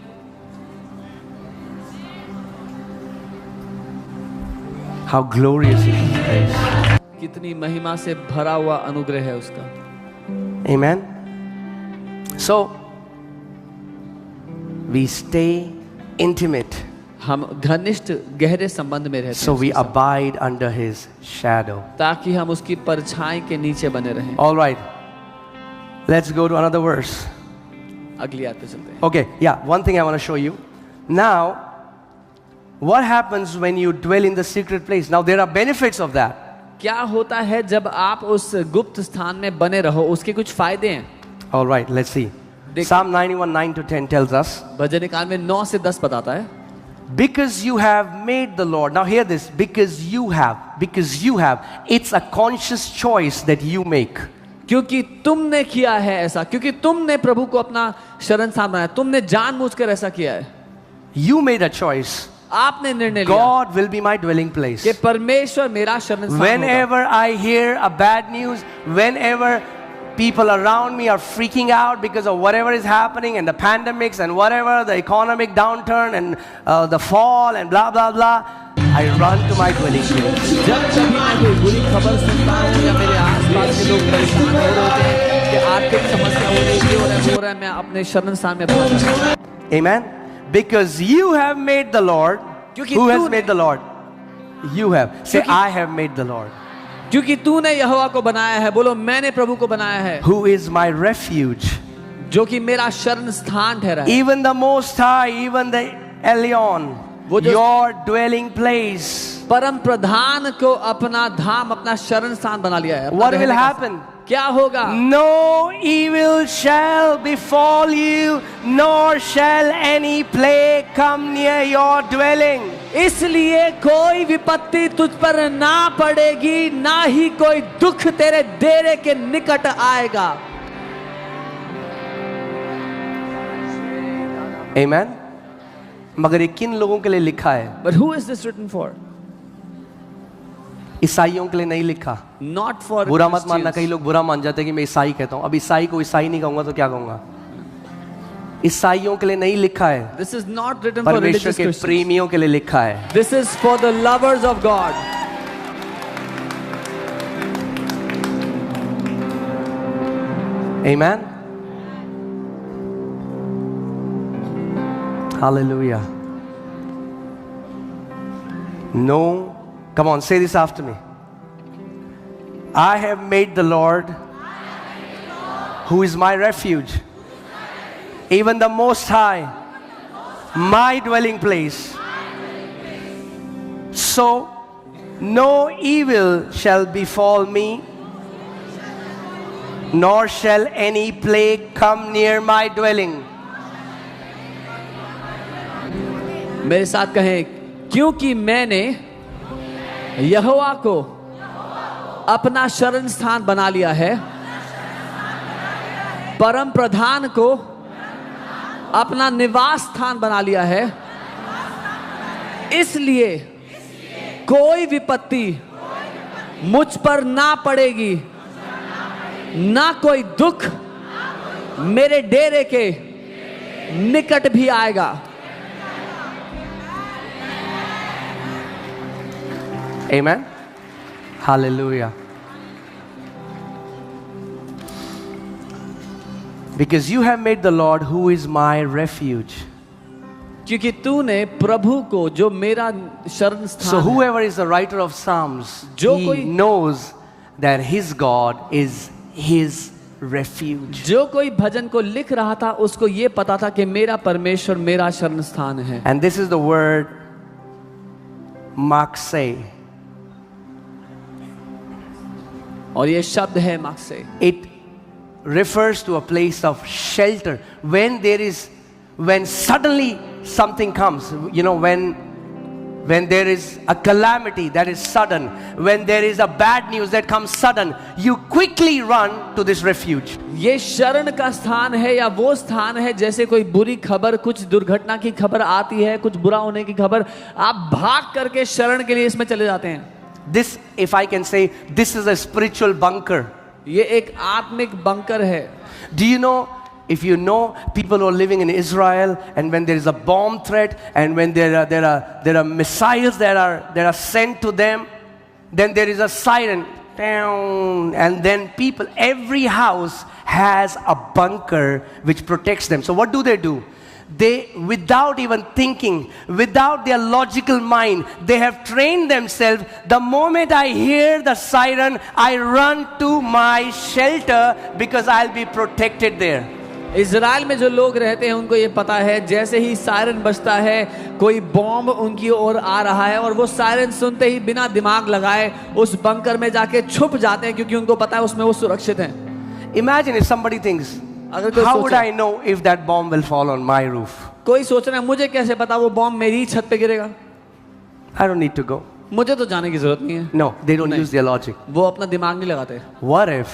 How glorious is His grace. कितनी महिमा से भरा हुआ अनुग्रह है उसका. Amen. So we stay intimate. हम घनिष्ठ गहरे संबंध में रहते So हैं we abide under His shadow. ताकि हम उसकी परछाई के नीचे बने रहें. All right. Let's go to another verse. अगली आयत पे चलते हैं. Okay, yeah, one thing I want to show you. Now, what happens when you dwell in the secret place? Now, there are benefits of that. क्या होता है जब आप उस गुप्त स्थान में बने रहो, उसके कुछ फायदे हैं. All right, let's see. Psalm 91, 9 to 10 tells us, भजन काल में 9 से 10 बताता है. because you have made the Lord. Now hear this, because you have, it's a conscious choice that you make. क्योंकि तुमने किया है ऐसा, क्योंकि तुमने प्रभु को अपना शरण स्थान बनाया, तुमने जानबूझकर ऐसा किया है. You made a choice. आपने निर्णय लिया God will be my dwelling place. कि परमेश्वर मेरा शरण स्थान होगा. Whenever I hear a bad news, whenever people around me are freaking out because of whatever is happening and the pandemics and whatever, the economic downturn and the fall and blah blah blah, I run to my dwelling place. जब कभी मैं कोई बुरी खबर सुनता हूँ या मेरे आसपास के लोग परेशान हो रहे होते हैं कि आर्थिक समस्या हो रही है, मैं अपने शरण स्थान में भाग जाता हूँ. Amen. Because you have made the Lord. Who has made the Lord? You have. Say, I have made the Lord. क्योंकि तूने यहोवा को बनाया है. बोलो, मैंने प्रभु को बनाया है. Who is my refuge? जो कि मेरा शरण स्थान ठहरा है. Even the Most High, even the Elyon, your dwelling place. परम प्रधान को अपना धाम, अपना शरण स्थान बना लिया है. What will happen? क्या होगा? No evil shall befall you, nor shall any plague come near your dwelling. इसलिए कोई विपत्ति तुझ पर ना पड़ेगी, ना ही कोई दुख तेरे डेरे के निकट आएगा. Amen. मगर ये किन लोगों के लिए लिखा है? But who is this written for? ईसाइयों के लिए नहीं लिखा. Not for बुरा मत मानना, Christians. कई लोग बुरा मान जाते हैं कि मैं ईसाई कहता हूं. अब ईसाई को ईसाई नहीं कहूंगा तो क्या कहूंगा? ईसाइयों के लिए नहीं लिखा है. This is not written for परमेश्वर religious के Christians. प्रेमियों के लिए लिखा है. This is for the lovers of God. Amen. Hallelujah. No, come on, say this after me. I have made the Lord, who is my refuge, even the Most High, my dwelling place. So no evil shall befall me, nor shall any plague come near my dwelling. मेरे साथ कहें, क्योंकि मैंने यहोवा को अपना शरण स्थान बना लिया है, परम प्रधान को अपना निवास स्थान बना लिया है, इसलिए कोई विपत्ति मुझ पर ना पड़ेगी, ना कोई दुख मेरे डेरे के निकट भी आएगा। Amen. Hallelujah. Because you have made the Lord, who is my refuge. क्योंकि तूने प्रभु को जो मेरा शरण So स्थान है, whoever is the writer of Psalms, जो he कोई- knows that his God is his refuge. जो कोई भजन को लिख रहा था उसको ये पता था कि मेरा परमेश्वर मेरा शरण स्थान है। And this is the word makseh. और ये शब्द है मक्से। It refers to a place of shelter. When suddenly something comes, you know, when there is a calamity that is sudden, when there is a bad news that comes sudden, you quickly run to this refuge. ये शरण का स्थान है या वो स्थान है जैसे कोई बुरी खबर, कुछ दुर्घटना की खबर आती है, कुछ बुरा होने की खबर, आप भाग करके शरण के लिए इसमें चले जाते हैं। This, if I can say, this is a spiritual bunker. ये एक आत्मिक बंकर है। Do you know, if you know people who are living in Israel, and when there is a bomb threat, and when there are missiles that are sent to them, then there is a siren, down, and then people, every house has a bunker which protects them. So what do? They, without even thinking, without their logical mind, they have trained themselves. The moment I hear the siren, I run to my shelter because I'll be protected there. Israel में जो लोग रहते हैं उनको ये पता है, जैसे ही सायरन बजता है कोई बॉम्ब उनकी ओर आ रहा है और वो सायरन सुनते ही बिना दिमाग लगाए उस बंकर में जाके छुप जाते हैं, क्योंकि उनको पता है उसमें वो सुरक्षित हैं। Imagine if somebody thinks, अगर कोई how would सोचे, I know if that bomb will fall on my roof? कोई सोच रहा है मुझे कैसे पता वो बॉम्ब मेरी छत पे गिरेगा, I don't need to go. मुझे तो जाने की जरूरत नहीं है। No, they don't नहीं। use their logic. वो अपना दिमाग नहीं लगाते। What if,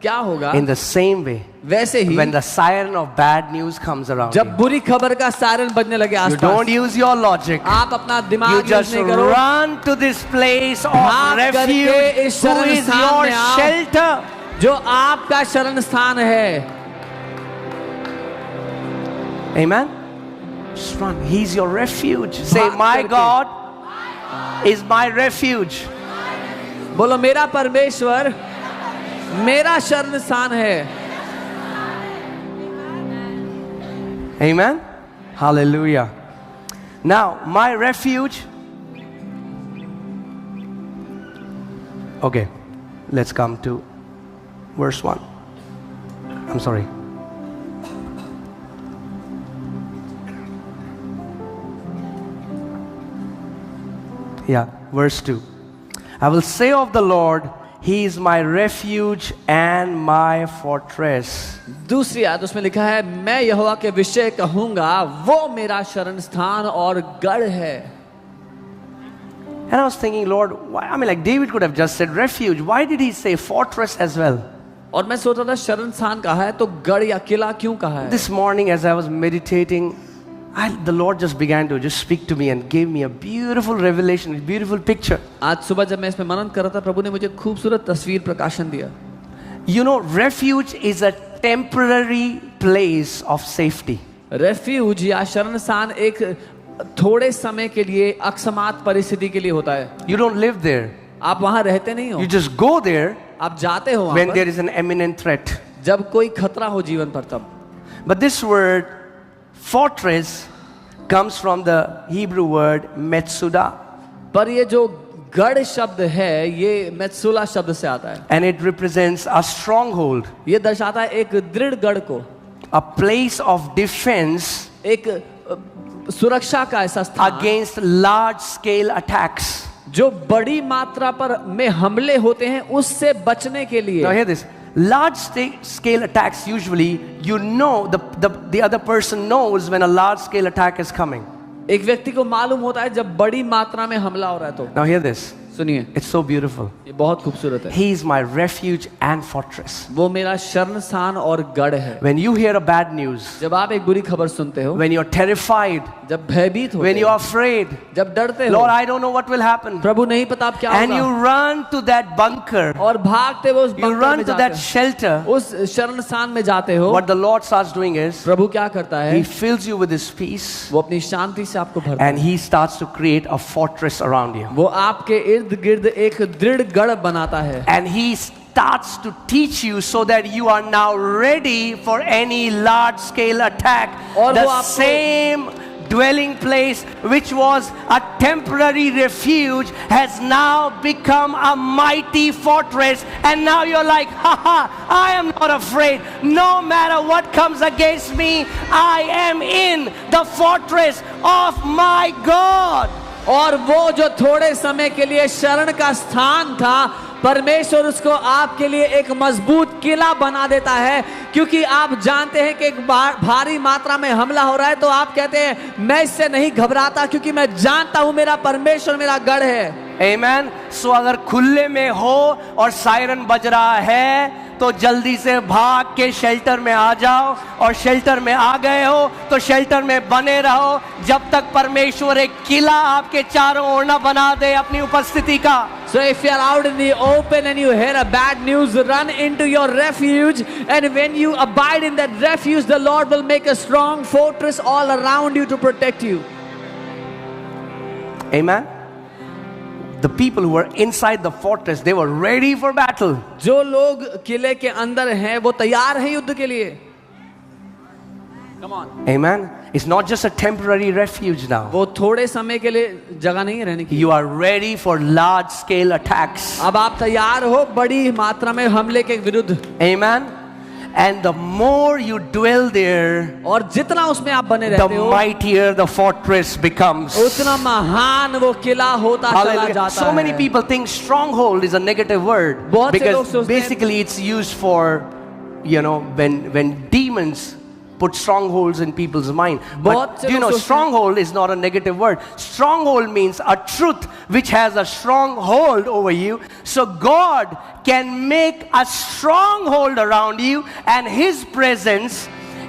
क्या होगा in the same way, वैसे ही when the siren of bad news comes around जब you, बुरी खबर का सायरन बजने लगे you आसपास, don't use your logic. आप अपना You दिमाग यूज just नहीं करो, run to this place of भाग करके refuge, इस who शरण is स्थान your में आओ। shelter. जो आपका शरण स्थान है। Amen. Just run. He's your refuge. Say, भाग my करके। God is my refuge. बोलो मेरा परमेश्वर मेरा शरण स्थान है। Amen. Hallelujah. Now, my refuge. Okay, let's come to verse 1. I'm sorry. Yeah, verse 2. I will say of the Lord, He is my refuge and my fortress. दूसरी आयत उसमें लिखा है, मैं यहोवा के विषय कहूंगा वो मेरा शरण स्थान और गढ़ है। And I was thinking, Lord, why? I mean, like David could have just said refuge. Why did he say fortress as well? और मैं सोच रहा था शरण स्थान कहा है तो गढ़ या किला क्यों कहा है। This morning, as I was meditating, the Lord just began to just speak to me and gave me a beautiful revelation, a beautiful picture. आज सुबह जब मैं इसमें मनन कर रहा था, प्रभु ने मुझे खूबसूरत तस्वीर प्रकाशन दिया। You know, refuge is a temporary place of safety. Refuge या शरण स्थान एक थोड़े समय के लिए अकस्मात परिस्थिति के लिए होता है। You don't live there. आप वहां रहते नहीं हो, You just go there आप जाते हो वहां when पर, there is an imminent threat. जब कोई खतरा हो जीवन पर तब। But this word, fortress, comes from the Hebrew word metsuda. पर ये जो गढ़ शब्द है ये मेत्सुला शब्द से आता है। And it represents a stronghold, ये दर्शाता है एक दृढ़ गढ़ को, a place of defense एक सुरक्षा का ऐसा स्थान against large scale attacks. जो बड़ी मात्रा पर में हमले होते हैं उससे बचने के लिए। Now hear this. Large scale attacks, usually you know, the other person knows when a large scale attack is coming. एक व्यक्ति को मालूम होता है जब बड़ी मात्रा में हमला हो रहा है तो। Now hear this. सुनिए, It's so beautiful. ये बहुत खूबसूरत है। He is my refuge and fortress. वो मेरा शरण स्थान और गढ़ है। When you hear a bad news, जब आप एक बुरी खबर सुनते हो, when you're terrified, जब भयभीत होते when हो, you're afraid, जब डरते हो, Lord, I don't know what will happen. प्रभु नहीं पता अब क्या And you होगा, run to that bunker, और भागते वो उस you बंकर run में to जाते that हो, shelter. उस शरण स्थान में जाते हो। What the Lord starts doing is, प्रभु क्या करता है? He fills you with His peace वो अपनी शांति से आपको भरता है, and He starts to create a fortress around you. वो आपके इर्द गिर्द एक दृढ़ गढ़ बनाता है, And He starts to teach you so that you are now ready for any large scale attack. और वो The आपको- same dwelling place which was a temporary refuge has now become a mighty fortress, and now you're like, haha, I am not afraid. No matter what comes against me, I am in the fortress of my God. और वो जो थोड़े समय के लिए शरण का स्थान था, परमेश्वर उसको आपके लिए एक मजबूत किला बना देता है, क्योंकि आप जानते हैं कि एक भारी मात्रा में हमला हो रहा है, तो आप कहते हैं मैं इससे नहीं घबराता, क्योंकि मैं जानता हूं मेरा परमेश्वर मेरा गढ़ है। Amen. So अगर खुले में हो और सायरन बज रहा है तो जल्दी से भाग के शेल्टर में आ जाओ, और शेल्टर में आ गए हो तो शेल्टर में बने रहो जब तक परमेश्वर एक किला आपके चारों ओर न बना दे अपनी उपस्थिति का। So if you are out in the open and you hear a bad news, run into your refuge, and when you abide in that refuge, the Lord will make a strong fortress all around you to protect you. Amen. The people who were inside the fortress, they were ready for battle. जो लोग किले के अंदर हैं वो तैयार हैं युद्ध के लिए। Come on. Amen. It's not just a temporary refuge now. वो थोड़े समय के लिए जगह नहीं है रहने की। You are ready for large scale attacks. अब आप तैयार हो बड़ी मात्रा में हमले के विरुद्ध। Amen. And the more you dwell there, और जितना उसमें आप बने the रहते हो, mightier the fortress becomes. उतना महान वो किला होता चला Hallelujah. जाता So many है। people think stronghold is a negative word बहुत से लोग because सोचते हैं- basically it's used for, you know, when demons put strongholds in people's mind. बहुत But से do you लोग know, सोचते हैं- stronghold is not a negative word. Stronghold means a truth which has a strong hold over you. So God can make a stronghold around you, and His presence,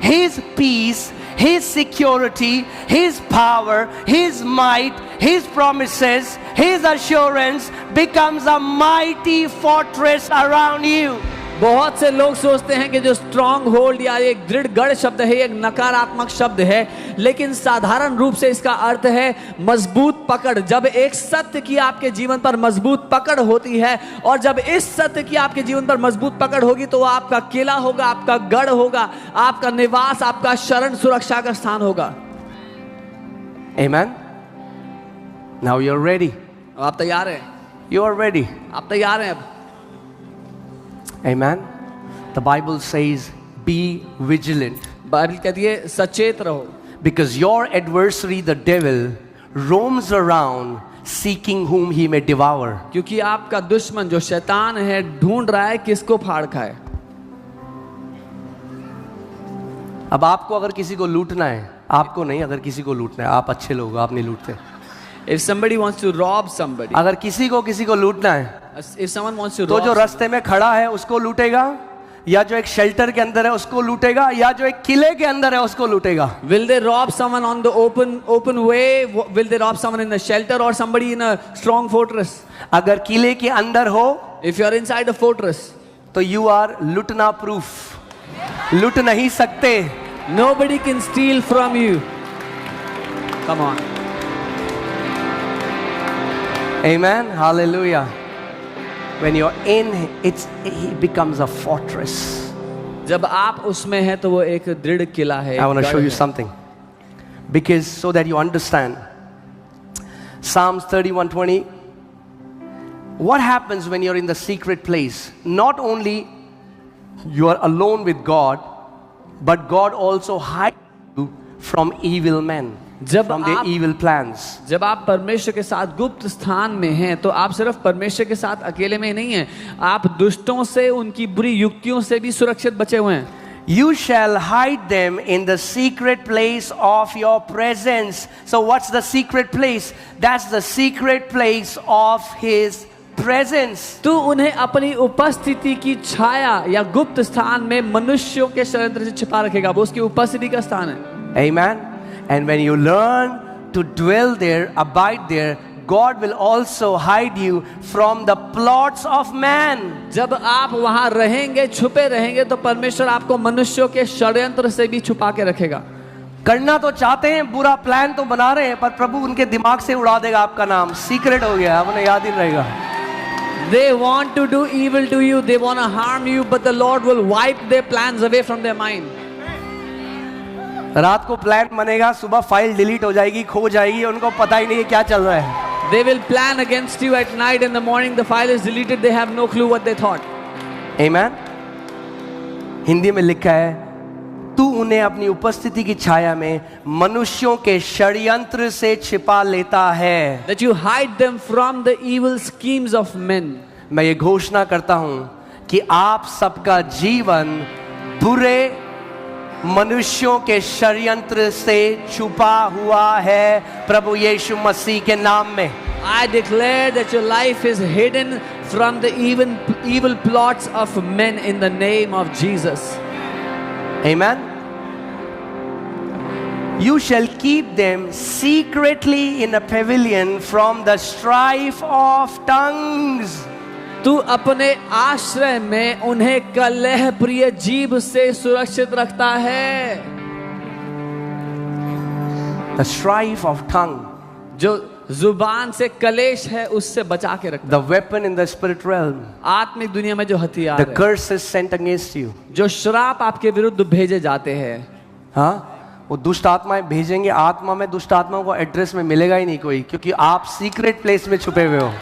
His peace, His security, His power, His might, His promises, His assurance becomes a mighty fortress around you. बहुत से लोग सोचते हैं कि जो strong hold या एक दृढ़ गढ़ शब्द है एक नकारात्मक शब्द है, लेकिन साधारण रूप से इसका अर्थ है मजबूत पकड़। जब एक सत्य की आपके जीवन पर मजबूत पकड़ होती है, और जब इस सत्य की आपके जीवन पर मजबूत पकड़ होगी, तो आपका किला होगा, आपका गढ़ होगा, आपका निवास, आपका शरण सुरक्षा का स्थान होगा। Amen. Now you're ready. आप तैयार हैं? You are ready. आप तैयार हैं अब? Amen. The Bible says, be vigilant, Bible कहती है सचेत रहो, because your adversary, the devil, roams around seeking whom he may devour. क्योंकि आपका दुश्मन जो शैतान है ढूंढ रहा है किसको फाड़ खाए। अब आपको अगर किसी को लूटना है, आपको नहीं, अगर किसी को लूटना है, आप अच्छे लोग, आप नहीं लूटते। If somebody wants to rob somebody, अगर किसी को लूटना है if someone wants to तो rob जो रास्ते में खड़ा है उसको लूटेगा, या जो एक शेल्टर के अंदर है उसको लूटेगा, या जो एक किले के अंदर है उसको लूटेगा। will they rob someone on the open way? Will they rob someone in the shelter or somebody in a strong fortress? अगर किले के अंदर हो If you are inside a fortress, तो यू आर लूटना प्रूफ, लूट नहीं सकते। nobody can steal from you. Come on. Amen. Hallelujah. When you're in, it becomes a fortress. जब आप उसमें हैं तो वो एक दृढ़ किला है। I want to गढ़ show you है। something, because so that you understand. Psalms 31:20. What happens when you're in the secret place? Not only you are alone with God, but God also hides you from evil men, जब from their आप- evil plans. जब आप परमेश्वर के साथ गुप्त स्थान में हैं तो आप सिर्फ परमेश्वर के साथ अकेले में ही नहीं हैं, आप दुष्टों से, उनकी बुरी युक्तियों से भी सुरक्षित बचे हुए हैं। You shall hide them in the secret place of your presence. So what's the secret place? That's the secret place of His presence. तू उन्हें अपनी उपस्थिति की छाया या गुप्त स्थान में मनुष्यों के षड्यंत्र से छिपा रखेगा. वो उसकी उपस्थिति का स्थान है. Amen. And when you learn to dwell there, abide there, God will also hide you from the plots of man. जब आप वहां रहेंगे, छुपे रहेंगे, तो परमेश्वर आपको मनुष्यों के षड्यंत्र से भी छुपा के रखेगा. करना तो चाहते हैं, बुरा प्लान तो बना रहे हैं, पर प्रभु उनके दिमाग से उड़ा देगा आपका नाम. सीक्रेट हो गया, उन्हें याद ही नहीं रहेगा. They want to do evil to you, they want to harm you, but the Lord will wipe their plans away from their mind. रात को प्लान बनेगा, सुबह फाइल डिलीट हो जाएगी, खो जाएगी, उनको पता ही नहीं है क्या चल रहा है. They will plan against you at night. In the morning the file is deleted. They have no clue what they thought. Amen. Hindi में लिखा है, तू उन्हें अपनी उपस्थिति की छाया में मनुष्यों के षड्यंत्र से छिपा लेता है. That you hide them from the evil schemes of men. मैं ये घोषणा करता हूं कि आप सबका जीवन बुरे मनुष्यों के षड्यंत्र से छुपा हुआ है प्रभु यीशु मसीह के नाम में. I declare that your life is hidden from the evil plots of men in the name of Jesus. Amen. You shall keep them secretly in a pavilion from the strife of tongues. तू अपने आश्रय में उन्हें कलह प्रिय जीभ से सुरक्षित रखता है. The strife of tongue. जो जुबान से कलेश है उससे बचा के रखता. The weapon in the spirit realm. आत्मिक दुनिया में जो हथियार The है, curses sent against you. जो श्राप आपके विरुद्ध भेजे जाते हैं, हाँ, वो दुष्ट आत्माएं भेजेंगे. आत्मा में दुष्ट आत्माओं को एड्रेस में मिलेगा ही नहीं कोई, क्योंकि आप सीक्रेट प्लेस में छुपे हुए हो.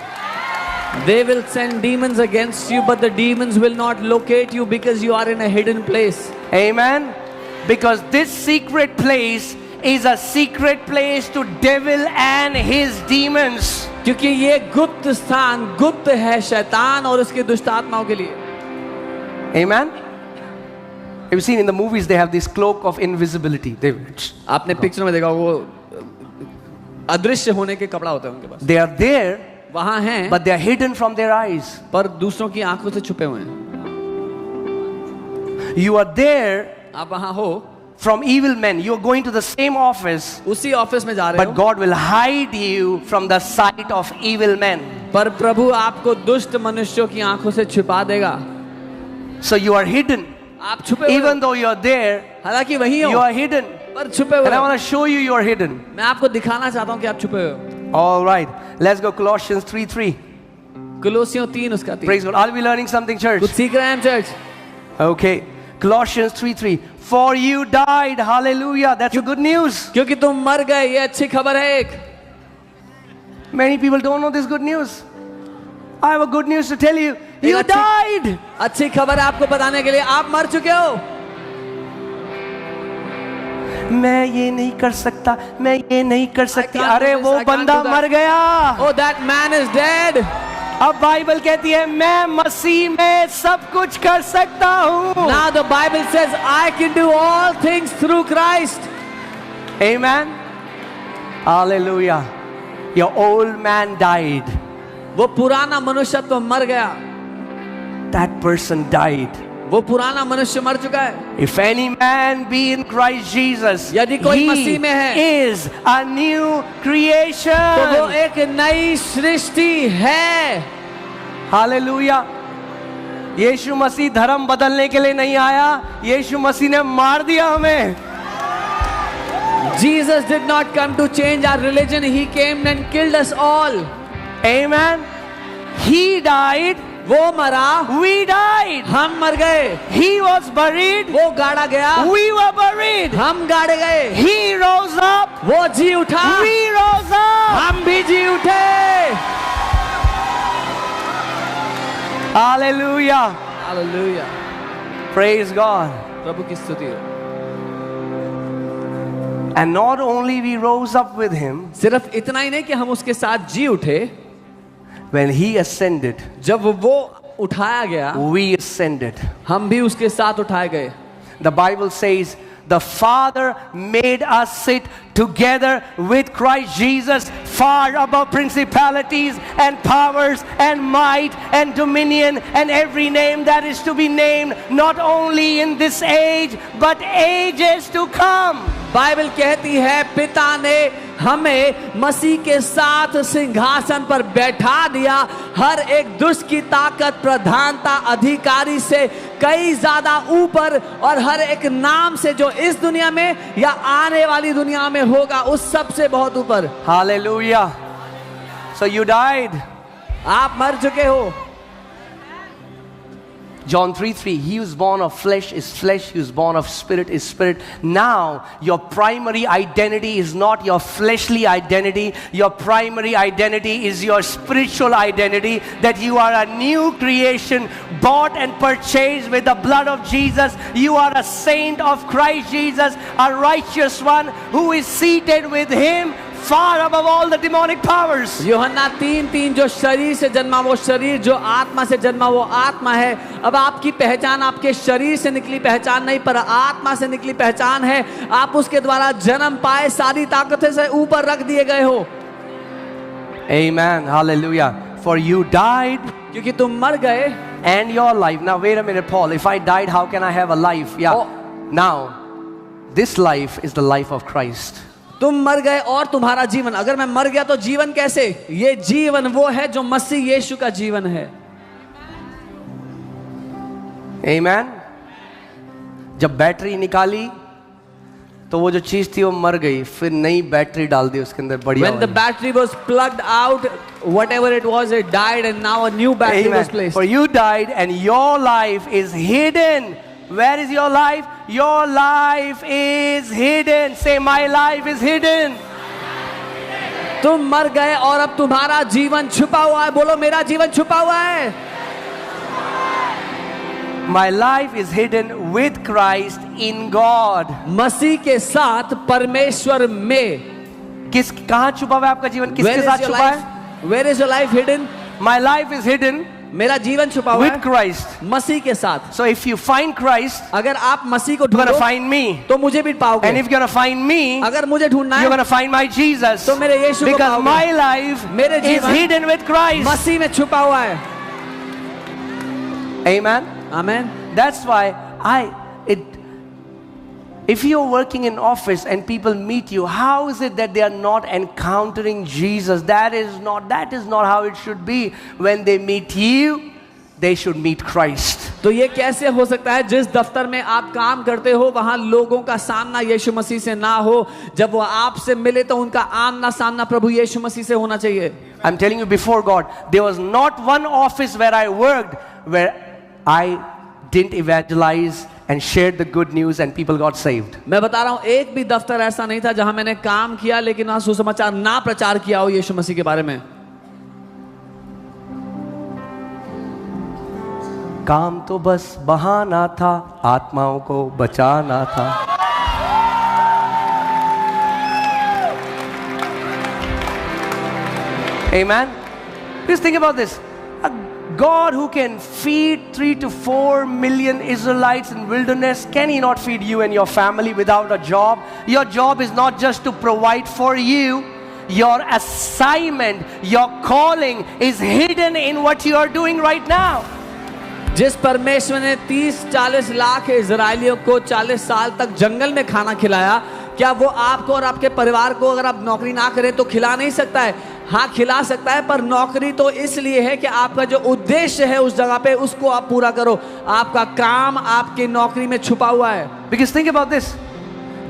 they will send demons against you, but the demons will not locate you because you are in a hidden place. Amen. Because this secret place is a secret place to devil and his demons. क्योंकि ये गुप्त स्थान गुप्त है शैतान और उसके दुष्ट आत्माओं के लिए. Amen. You've seen in the movies they have this cloak of invisibility. आपने पिक्चर में देखा वो अदृश्य होने के कपड़ा होता है उनके पास. They are there, वहां हैं, but they are hidden from their eyes. पर दूसरों की आंखों से छुपे हुए हैं. You are there आप वहां हो, from evil men. You are going to the same office, उसी ऑफिस में जा रहे but हो, God will hide you from the sight of evil men. पर प्रभु आपको दुष्ट मनुष्यों की आंखों से छुपा देगा. So you are hidden. आप छुपे हुए Even हो, though you are there, हालांकि वही you हो, are hidden. पर छुपे हुए And I हो. want to show you are hidden. मैं आपको दिखाना चाहता हूं कि आप छुपे हुए हो. All right. Let's go Colossians 3:3. कुलोसियों 3 उसका 3. Praise God. Are we learning something, church? कुछ सीख रहे हैं हम church? Okay. Colossians 3:3. For you died. Hallelujah. That's a good news. क्योंकि तुम मर गए, ये अच्छी खबर है एक. Many people don't know this good news. I have a good news to tell you. You अच्छी- died. अच्छी खबर है आपको बताने के लिए, आप मर चुके हो. मैं ये नहीं कर सकता, मैं ये नहीं कर सकती. can't अरे do this, वो I can't बंदा do that. मर गया. Oh, that man is dead. अब बाइबल कहती है मैं मसीह में सब कुछ कर सकता हूँ. Now the Bible says I can do all things through Christ. Amen. Hallelujah. Your old man died. वो पुराना मनुष्यत्व मर गया. That person died. वो पुराना मनुष्य मर चुका है. If any man be in Christ Jesus, यदि कोई he मसीह में है, is a new creation. तो वो एक नई सृष्टि है. Hallelujah. यीशु मसीह धर्म बदलने के लिए नहीं आया, यीशु मसीह ने मार दिया हमें. Jesus did not come to change our religion. He came and killed us all. Amen. He died. वो मरा, We died. हम मर गए. He was buried. वो गाड़ा गया, We were buried. हम गाड़े गए. He rose up. वो जी उठा, We rose up. हम भी जी उठे. Hallelujah. Hallelujah. Praise God. प्रभु की स्तुति हो. And not only we rose up with him, सिर्फ इतना ही नहीं कि हम उसके साथ जी उठे, when he ascended, जब वो उठाया गया, we ascended. हम भी उसके साथ उठाए गए. the Bible says, the Father made us sit together with Christ Jesus far above principalities and powers and might and dominion and every name that is to be named, not only in this age but ages to come. Bible कहती है पिता ने हमें मसीह के साथ सिंहासन पर बैठा दिया, हर एक दुष्ट की ताकत, प्रधानता, अधिकारी से कई ज्यादा ऊपर, और हर एक नाम से जो इस दुनिया में या आने वाली दुनिया में होगा उस सब से बहुत ऊपर. Hallelujah. So you died. आप मर चुके हो. John 3:3, he who is born of flesh is flesh, he who is born of spirit is spirit. Now, your primary identity is not your fleshly identity. Your primary identity is your spiritual identity, that you are a new creation, bought and purchased with the blood of Jesus. You are a saint of Christ Jesus, a righteous one who is seated with him far above all the demonic powers. यूहन्ना 3:3, जो शरीर से जन्मा वो शरीर, जो आत्मा से जन्मा वो आत्मा है. अब आपकी पहचान आपके शरीर से निकली पहचान नहीं, पर आत्मा से निकली पहचान है. आप उसके द्वारा जन्म पाए, सारी ताकतों से ऊपर रख दिए गए हो. Amen. Hallelujah. For you died, क्योंकि तुम मर गए. and your life. Now wait a minute, Paul. If I died, how can I have a life? Yeah. Oh. Now, this life is the life of Christ. तुम मर गए और तुम्हारा जीवन. अगर मैं मर गया तो जीवन कैसे? ये जीवन वो है जो मसीह यीशु का जीवन है. Amen. जब बैटरी निकाली तो वो जो चीज थी वो मर गई, फिर नई बैटरी डाल दी उसके अंदर बढ़िया. When the battery was plugged out, whatever it was, it died, and now a new battery was placed. For you died and your life is hidden. Where is your life? Your life is hidden. Say, my life is hidden. तुम मर गए और अब तुम्हारा जीवन छुपा हुआ है. बोलो, मेरा जीवन छुपा हुआ है. My life is hidden with Christ in God. मसीह के साथ परमेश्वर में. कहाँ छुपा हुआ है आपका जीवन? किसके साथ छुपा है? Where is your life hidden? My life is hidden मेरा जीवन छुपा हुआ with है Christ. मसीह के साथ. So if you find Christ, अगर आप मसीह को you're going to ढूंढो find me. तो मुझे भी पाओगे. And if you're going to find me, अगर मुझे ढूंढना you're है going to find my Jesus. तो मेरे यीशु को Because पाओगे. my life मेरे is जीवन hidden with Christ. मसीह में छुपा हुआ है. Amen. Amen. That's why if you're working in office and people meet you, how is it that they are not encountering Jesus? That is not how it should be. When they meet you, they should meet Christ. तो ये कैसे हो सकता है जिस दफ्तर में आप काम करते हो वहां लोगों का सामना यीशु मसीह से ना हो, जब वो आपसे मिले तो उनका आमना सामना प्रभु यीशु मसीह से होना चाहिए. I'm telling you before God, there was not one office where I worked where I didn't evangelize and shared the good news and people got saved. मैं बता रहा हूँ, एक भी दफ्तर ऐसा नहीं था जहां मैंने काम किया लेकिन वहां सुसमाचार ना प्रचार किया हो यीशु मसीह के बारे में. काम तो बस बहाना था, आत्माओं को बचाना था. Amen. Please think about this. A God who can feed 3 to 4 million Israelites in wilderness, can He not feed you and your family without a job? Your job is not just to provide for you. Your assignment, your calling is hidden in what you are doing right now. जिस परमेश्वर ने 30-40 लाख इजरायलियों को 40 साल तक जंगल में खाना खिलाया, क्या वो आपको और आपके परिवार को अगर आप नौकरी ना करें तो खिला नहीं सकता है? हाँ, खिला सकता है, पर नौकरी तो इसलिए है कि आपका जो उद्देश्य है उस जगह पे उसको आप पूरा करो. आपका काम आपकी नौकरी में छुपा हुआ है. Because think about this.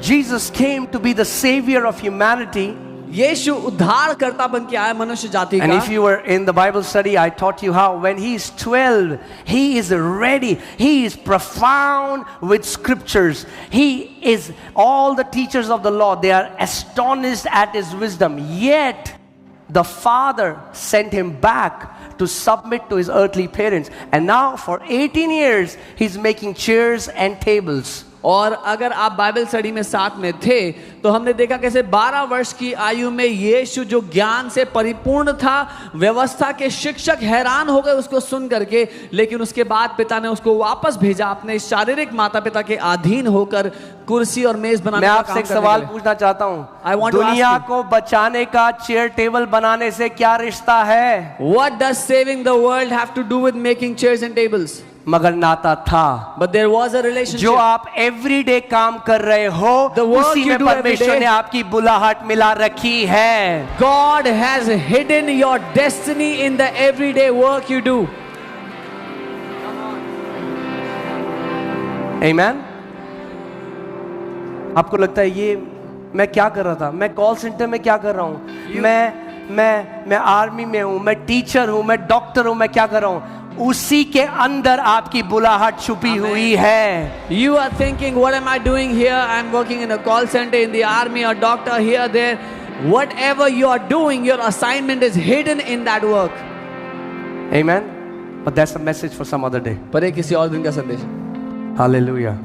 Jesus came to be the savior of humanity. यीशु उद्धारकर्ता बन के आया मनुष्य जाति का. And if you were in the Bible study, I taught you how when he is 12, he is ready. He is profound with scriptures. He is, all the teachers of the law, they are astonished at his wisdom. Yet, the Father sent him back to submit to his earthly parents. And now, for 18 years, he's making chairs and tables. और अगर आप Bible study में साथ में थे तो हमने देखा कैसे 12 वर्ष की आयु में यीशु जो ज्ञान से परिपूर्ण था, व्यवस्था के शिक्षक हैरान हो गए उसको सुन करके, लेकिन उसके बाद पिता ने उसको वापस भेजा अपने शारीरिक माता पिता के अधीन होकर कुर्सी और मेज बनाने मैं का आपसे काम एक करने सवाल के लिए। पूछना चाहता I हूँ, want to ask दुनिया you. को बचाने का चेयर टेबल बनाने से क्या रिश्ता है? What does saving the world have to do with making chairs and tables? मगर नाता था। But there was a relationship. जो आप एवरीडे काम कर रहे हो, The work उसी you में do every परमेश्वर day. ने आपकी बुलाहट मिला रखी है। God has hidden your destiny in the everyday work you do. Amen? आपको लगता है ये मैं क्या कर रहा था? मैं कॉल सेंटर में क्या कर रहा हूँ? मैं आर्मी में हूँ, मैं टीचर हूँ, मैं डॉक्टर हूँ, मैं क्या कर रहा हूँ? उसी के अंदर आपकी बुलाहट छुपी हुई है। You are thinking, what am I doing here? I'm working in a call center, in the army, or doctor here, there. Whatever you are doing, your assignment is hidden in that work. Amen? But that's a message for some other day. पर ये किसी और दिन का संदेश है। Hallelujah.